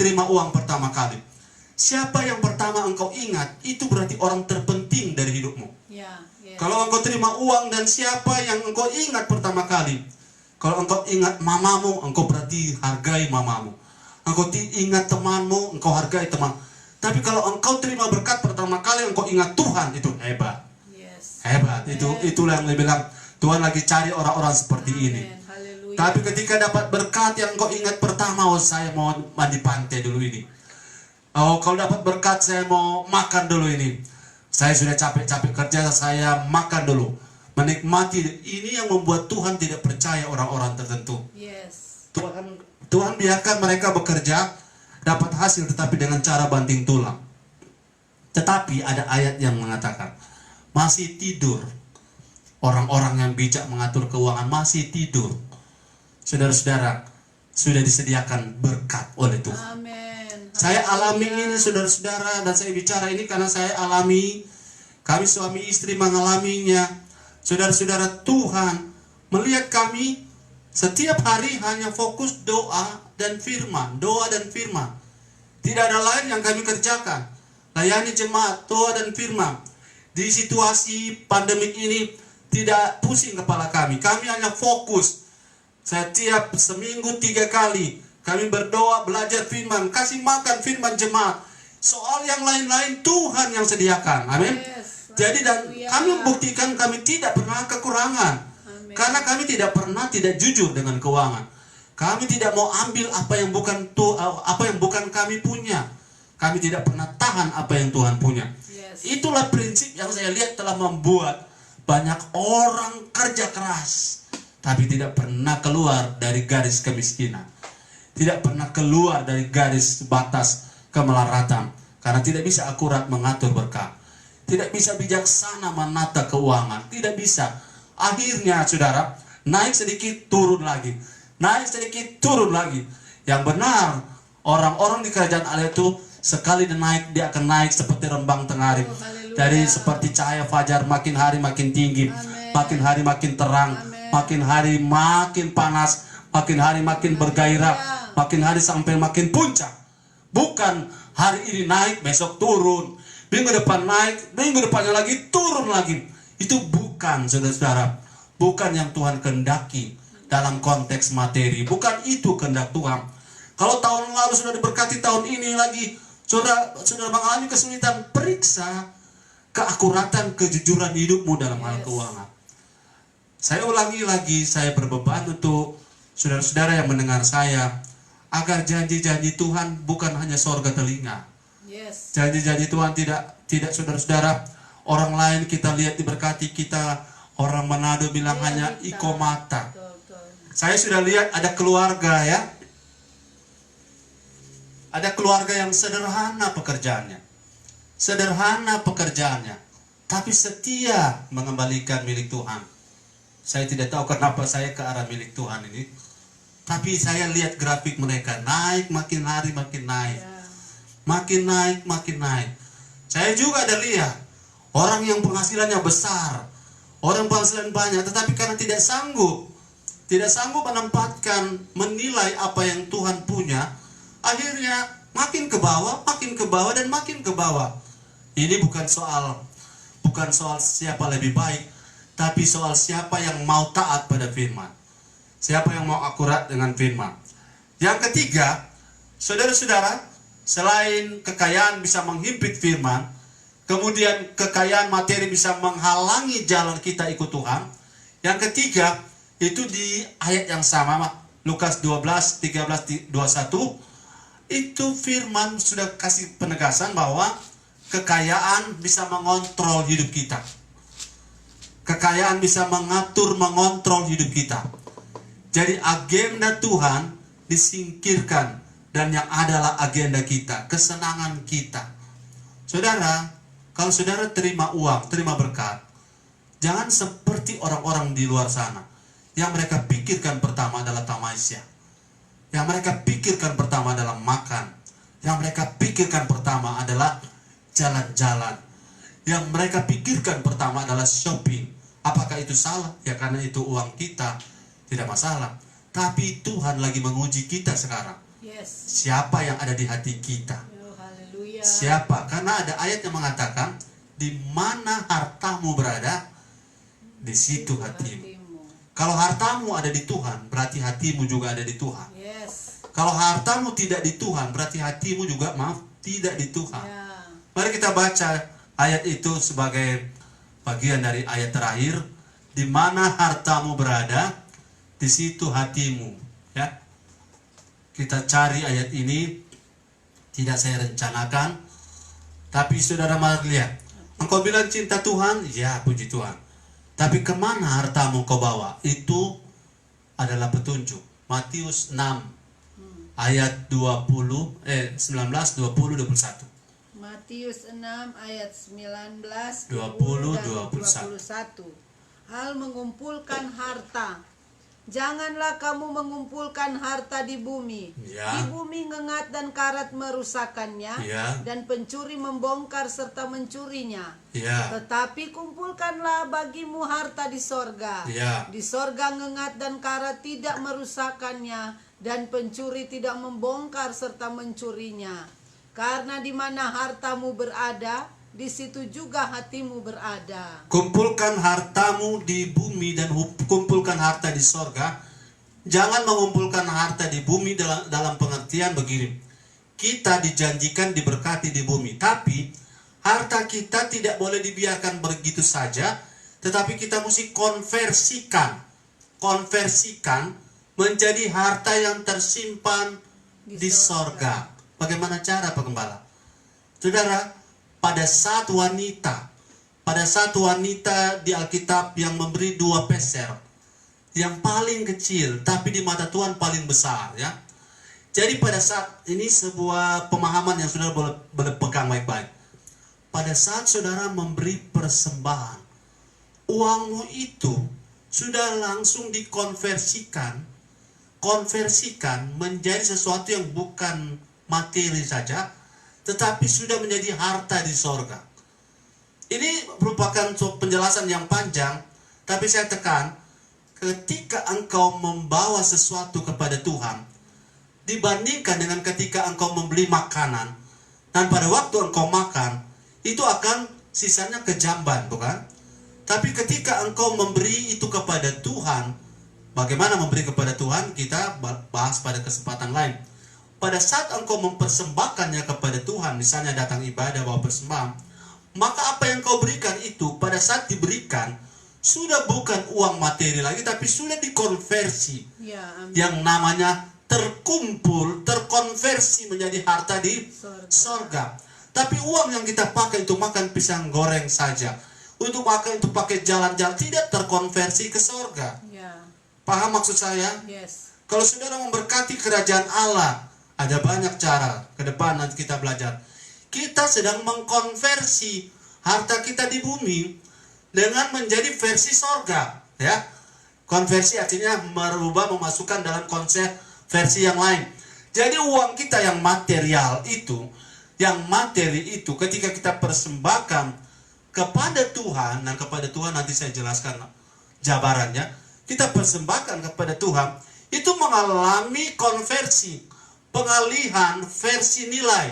siapa yang pertama engkau ingat, itu berarti orang terpenting dari hidupmu. Ya, yes. Kalau engkau terima uang dan siapa yang engkau ingat pertama kali, kalau engkau ingat mamamu, engkau berarti hargai mamamu. Engkau ingat temanmu, engkau hargai teman. Tapi kalau engkau terima berkat pertama kali, engkau ingat Tuhan, itu hebat. Yes. Hebat. Itulah yang dibilang Tuhan lagi cari orang-orang seperti ini. Haleluya. Tapi ketika dapat berkat yang engkau ingat pertama, saya mau mandi pantai dulu ini. Kalau dapat berkat, saya mau makan dulu ini. Saya sudah capek-capek kerja, saya makan dulu. Menikmati. Ini yang membuat Tuhan tidak percaya orang-orang tertentu. Yes. Tuhan biarkan mereka bekerja, dapat hasil, tetapi dengan cara banting tulang. Tetapi ada ayat yang mengatakan, masih tidur. Orang-orang yang bijak mengatur keuangan masih tidur. Saudara-saudara, sudah disediakan berkat oleh Tuhan. Amin. Saya alami ini saudara-saudara, dan saya bicara ini karena saya alami, kami suami istri mengalaminya. Saudara-saudara, Tuhan melihat kami setiap hari hanya fokus doa dan firman, doa dan firman. Tidak ada lain yang kami kerjakan. Layani jemaat, doa dan firman. Di situasi pandemik ini tidak pusing kepala kami. Kami hanya fokus. Setiap seminggu 3 kali kami berdoa, belajar firman, kasih makan firman jemaat. Soal yang lain-lain Tuhan yang sediakan. Amin. Yes. Jadi dan Haleluya. kami membuktikan kami tidak pernah kekurangan. Amin. Karena kami tidak pernah tidak jujur dengan keuangan. Kami tidak mau ambil apa yang bukan kami punya. Kami tidak pernah tahan apa yang Tuhan punya. Yes. Itulah prinsip yang saya lihat telah membuat banyak orang kerja keras, tapi tidak pernah keluar dari garis kemiskinan. Tidak pernah keluar dari garis batas kemelaratan. Karena tidak bisa akurat mengatur berkah. Tidak bisa bijaksana menata keuangan. Tidak bisa. Akhirnya saudara, naik sedikit turun lagi. Naik sedikit turun lagi. Yang benar, orang-orang di kerajaan Allah itu sekali dia naik, dia akan naik seperti rembang tengari. Haleluya. Dari seperti cahaya fajar makin hari makin tinggi. Amin. Makin hari makin terang. Amin. Makin hari makin panas. Makin hari makin bergairah. Haleluya. Makin hari sampai makin puncak. Bukan hari ini naik, besok turun. Minggu depan naik, minggu depannya lagi turun lagi. Itu bukan, saudara-saudara. Bukan yang Tuhan kehendaki dalam konteks materi. Bukan itu kehendak Tuhan. Kalau tahun lalu sudah diberkati, tahun ini lagi saudara mengalami kesulitan, periksa keakuratan, kejujuran hidupmu dalam hal Yes. keuangan. Saya ulangi lagi, saya berbeban untuk saudara-saudara yang mendengar saya, agar janji-janji Tuhan bukan hanya sorga telinga. Yes. Janji-janji Tuhan tidak saudara-saudara, orang lain kita lihat diberkati, kita orang Manado bilang hanya Realita. iko mata. Betul. Saya sudah lihat ada keluarga ya. Ada keluarga yang sederhana pekerjaannya. Sederhana pekerjaannya. Tapi setia mengembalikan milik Tuhan. Saya tidak tahu kenapa saya ke arah milik Tuhan ini. Tapi saya lihat grafik mereka naik, makin hari makin naik. Ya. Makin naik, makin naik. Saya juga ada lihat orang yang penghasilannya besar. Orang penghasilan banyak, tetapi karena tidak sanggup menempatkan, menilai apa yang Tuhan punya, akhirnya makin ke bawah, dan makin ke bawah. Ini bukan soal siapa lebih baik, tapi soal siapa yang mau taat pada firman. Siapa yang mau akurat dengan firman. Yang ketiga, saudara-saudara, selain kekayaan bisa menghimpit firman, kemudian kekayaan materi bisa menghalangi jalan kita ikut Tuhan. Yang ketiga, itu di ayat yang sama, Lukas 12, 13, 21, itu firman sudah kasih penegasan bahwa kekayaan bisa mengontrol hidup kita. Kekayaan bisa mengontrol hidup kita. Jadi agenda Tuhan disingkirkan, dan yang adalah agenda kita, kesenangan kita. Saudara, kalau saudara terima uang, terima berkat, jangan seperti orang-orang di luar sana yang mereka pikirkan pertama adalah tamasya. Yang mereka pikirkan pertama adalah makan. Yang mereka pikirkan pertama adalah jalan-jalan. Yang mereka pikirkan pertama adalah shopping. Apakah itu salah? Ya karena itu uang kita, tidak masalah. Tapi Tuhan lagi menguji kita sekarang. Yes. Siapa yang ada di hati kita? Oh, haleluya. Siapa? Karena ada ayat yang mengatakan, di mana hartamu berada, di situ hatimu. Kalau hartamu ada di Tuhan, berarti hatimu juga ada di Tuhan. Yes. Kalau hartamu tidak di Tuhan, berarti hatimu juga tidak di Tuhan. Ya. Mari kita baca ayat itu sebagai bagian dari ayat terakhir. Di mana hartamu berada, di situ hatimu. Ya, kita cari ayat ini. Tidak saya rencanakan, tapi saudara mari lihat. Engkau bilang cinta Tuhan, ya puji Tuhan. Tapi kemana hartamu kau bawa? Itu adalah petunjuk. Matius 6 ayat 19, 20, 21. Matius 6 ayat 19, 20, 20, dan 21. 21. Hal mengumpulkan harta Janganlah kamu mengumpulkan harta di bumi. Ya. Di bumi ngengat dan karat merusakannya, Ya. dan pencuri membongkar serta mencurinya. Ya. Tetapi kumpulkanlah bagimu harta di sorga. Ya. Di sorga ngengat dan karat tidak merusakannya, dan pencuri tidak membongkar serta mencurinya. Karena di mana hartamu berada, di situ juga hatimu berada. Kumpulkan hartamu di bumi dan kumpulkan harta di sorga. Jangan mengumpulkan harta di bumi dalam pengertian begini. Kita dijanjikan diberkati di bumi, tapi harta kita tidak boleh dibiarkan begitu saja, tetapi kita mesti konversikan menjadi harta yang tersimpan di sorga. Bagaimana cara, Pak Gembala? Saudara, pada saat wanita di Alkitab yang memberi 2 peser, yang paling kecil tapi di mata Tuhan paling besar, ya. Jadi pada saat ini sebuah pemahaman yang saudara boleh pegang baik-baik. Pada saat saudara memberi persembahan, uangmu itu sudah langsung dikonversikan menjadi sesuatu yang bukan materi saja, tetapi sudah menjadi harta di sorga. Ini merupakan penjelasan yang panjang, tapi saya tekan, ketika engkau membawa sesuatu kepada Tuhan, dibandingkan dengan ketika engkau membeli makanan, dan pada waktu engkau makan, itu akan sisanya kejamban, bukan? Tapi ketika engkau memberi itu kepada Tuhan, bagaimana memberi kepada Tuhan, kita bahas pada kesempatan lain. Pada saat engkau mempersembahkannya kepada Tuhan, misalnya datang ibadah bawa persembahan, maka apa yang kau berikan itu pada saat diberikan sudah bukan uang materi lagi, tapi sudah dikonversi. Ya, amin. Yang namanya terkonversi menjadi harta di sorga. Tapi uang yang kita pakai untuk makan pisang goreng saja, untuk pakai jalan-jalan, tidak terkonversi ke sorga. Ya. Paham maksud saya? Yes. Kalau saudara memberkati kerajaan Allah, ada banyak cara, ke depan nanti kita belajar. Kita sedang mengkonversi harta kita di bumi dengan menjadi versi sorga, ya. Konversi artinya merubah, memasukkan dalam konsep versi yang lain. Jadi uang kita yang material itu, ketika kita persembahkan kepada Tuhan, dan kepada Tuhan nanti saya jelaskan jabarannya, kita persembahkan kepada Tuhan, itu mengalami konversi, pengalihan versi nilai.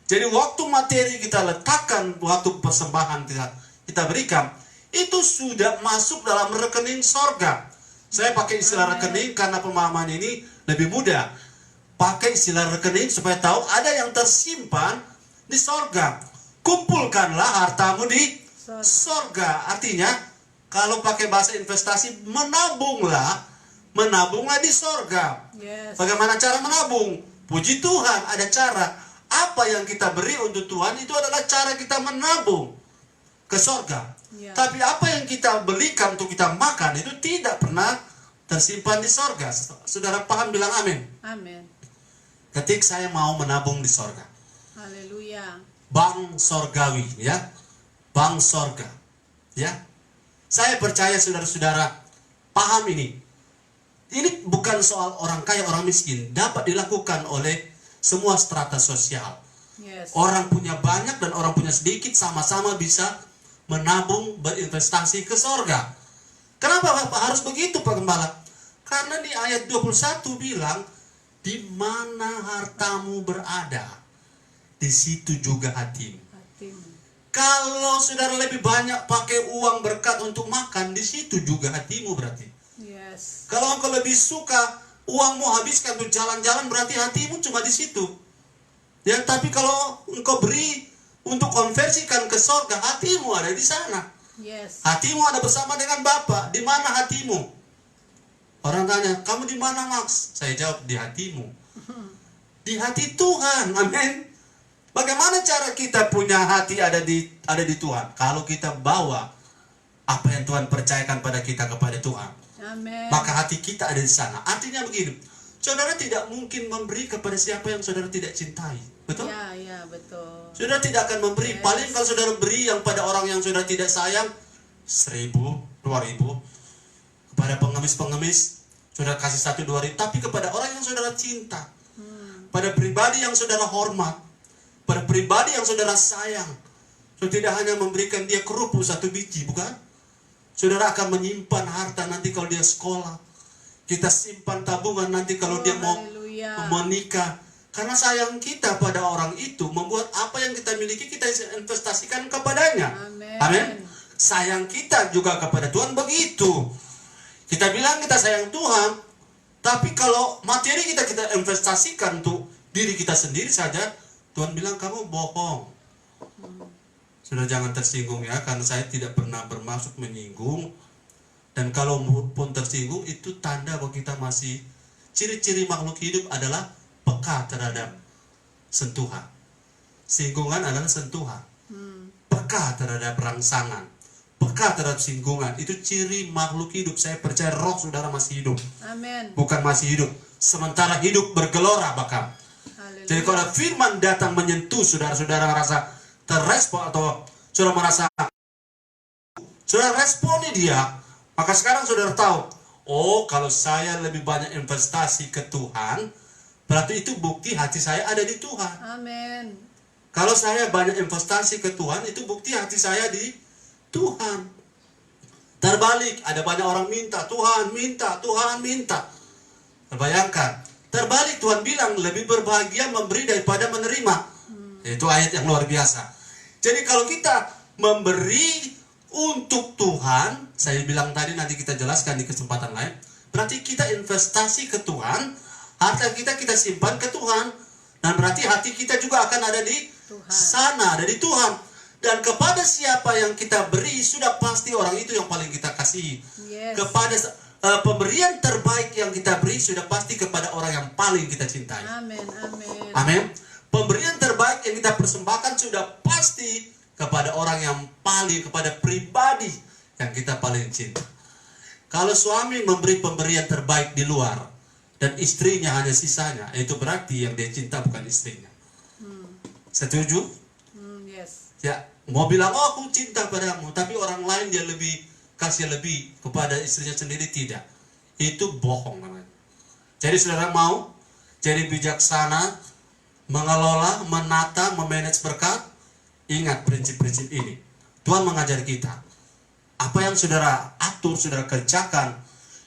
Jadi waktu materi kita letakkan, waktu persembahan kita berikan, itu sudah masuk dalam rekening sorga. Saya pakai istilah rekening karena pemahaman ini lebih mudah. Pakai istilah rekening supaya tahu ada yang tersimpan di sorga. Kumpulkanlah hartamu di sorga. Artinya, kalau pakai bahasa investasi, menabunglah di sorga. Yes. Bagaimana cara menabung? Puji Tuhan, ada cara. Apa yang kita beri untuk Tuhan itu adalah cara kita menabung ke sorga. Ya. Tapi apa yang kita belikan untuk kita makan itu tidak pernah tersimpan di sorga. Saudara paham, bilang amin. Amin. Ketika saya mau menabung di sorga, Haleluya. bank sorgawi, ya, bank sorga, ya. Saya percaya saudara-saudara paham ini. Ini bukan soal orang kaya, orang miskin. Dapat dilakukan oleh semua strata sosial. Yes. Orang punya banyak dan orang punya sedikit sama-sama bisa menabung, berinvestasi ke sorga. Kenapa Bapak harus begitu, Pak Gembala? Karena di ayat 21 bilang, di mana hartamu berada, di situ juga hatimu. Kalau saudara lebih banyak pakai uang berkat untuk makan, di situ juga hatimu berarti. Yes. Kalau engkau lebih suka uangmu habiskan untuk jalan-jalan, berarti hatimu cuma di situ. Ya, tapi kalau engkau beri untuk konversikan ke sorga, hatimu ada di sana. Yes. Hatimu ada bersama dengan Bapa. Di mana hatimu? Orang tanya, kamu di mana, Max? Saya jawab, di hatimu. Di hati Tuhan. Amin. Bagaimana cara kita punya hati ada di Tuhan? Kalau kita bawa apa yang Tuhan percayakan pada kita kepada Tuhan, Amin. maka hati kita ada di sana. Artinya begini, saudara tidak mungkin memberi kepada siapa yang saudara tidak cintai. Betul? Ya, ya, betul. Saudara tidak akan memberi. Yes. Paling kalau saudara beri yang pada orang yang saudara tidak sayang, 1.000, 2.000. Kepada pengemis-pengemis, saudara kasih 1-2 ribu, tapi kepada orang yang saudara cinta, pada pribadi yang saudara hormat, pada pribadi yang saudara sayang. Saudara tidak hanya memberikan dia kerupuk 1 biji, bukan? Saudara akan menyimpan harta nanti kalau dia sekolah. Kita simpan tabungan nanti kalau dia mau haleluya. menikah. Karena sayang kita pada orang itu membuat apa yang kita miliki kita investasikan kepadanya. Amin. Amin. Sayang kita juga kepada Tuhan begitu. Kita bilang kita sayang Tuhan, tapi kalau materi kita investasikan untuk diri kita sendiri saja, Tuhan bilang kamu bohong. Sudah jangan tersinggung ya, karena saya tidak pernah bermaksud menyinggung. Dan kalau pun tersinggung, itu tanda bahwa kita masih, ciri-ciri makhluk hidup adalah peka terhadap sentuhan. Singgungan adalah sentuhan. Peka terhadap rangsangan, peka terhadap singgungan. Itu ciri makhluk hidup. Saya percaya roh saudara masih hidup. Amin. Bukan masih hidup, sementara hidup bergelora bahkan. Haleluya. Jadi kalau firman datang menyentuh saudara-saudara merasa terrespon atau saudara merasa saudara responi dia, maka sekarang saudara tahu, oh kalau saya lebih banyak investasi ke Tuhan, berarti itu bukti hati saya ada di Tuhan. Amin. Kalau saya banyak investasi ke Tuhan, itu bukti hati saya di Tuhan. Terbalik, ada banyak orang minta, Tuhan minta, Tuhan minta. Bayangkan, terbalik Tuhan bilang lebih berbahagia memberi daripada menerima. Itu ayat yang luar biasa. Jadi kalau kita memberi untuk Tuhan, saya bilang tadi nanti kita jelaskan di kesempatan lain, berarti kita investasi ke Tuhan, harta kita simpan ke Tuhan, dan berarti hati kita juga akan ada di Tuhan. sana, ada di Tuhan. Dan kepada siapa yang kita beri, sudah pasti orang itu yang paling kita kasihi. Yes. Kepada pemberian terbaik yang kita beri, sudah pasti kepada orang yang paling kita cintai. Amin. Amin. Amin. Pemberian terbaik yang kita persembahkan sudah pasti kepada orang yang paling, kepada pribadi yang kita paling cinta. Kalau suami memberi pemberian terbaik di luar dan istrinya hanya sisanya, itu berarti yang dia cinta bukan istrinya. Setuju? Yes. Ya, mau bilang oh aku cinta padamu, tapi orang lain dia lebih kasih lebih kepada istrinya sendiri, tidak. Itu bohong namanya. Jadi saudara mau jadi bijaksana, mengelola, menata, memanage berkat, ingat prinsip-prinsip ini. Tuhan mengajar kita. Apa yang saudara atur, saudara kerjakan,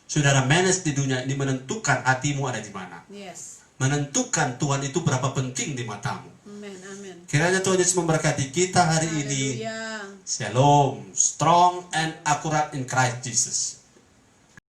saudara manage di dunia ini menentukan hatimu ada di mana. Yes. Menentukan Tuhan itu berapa penting di matamu. Amin. Amin. Kiranya Tuhan Yesus memberkati kita hari ini. Haleluya. Shalom, strong and accurate in Christ Jesus.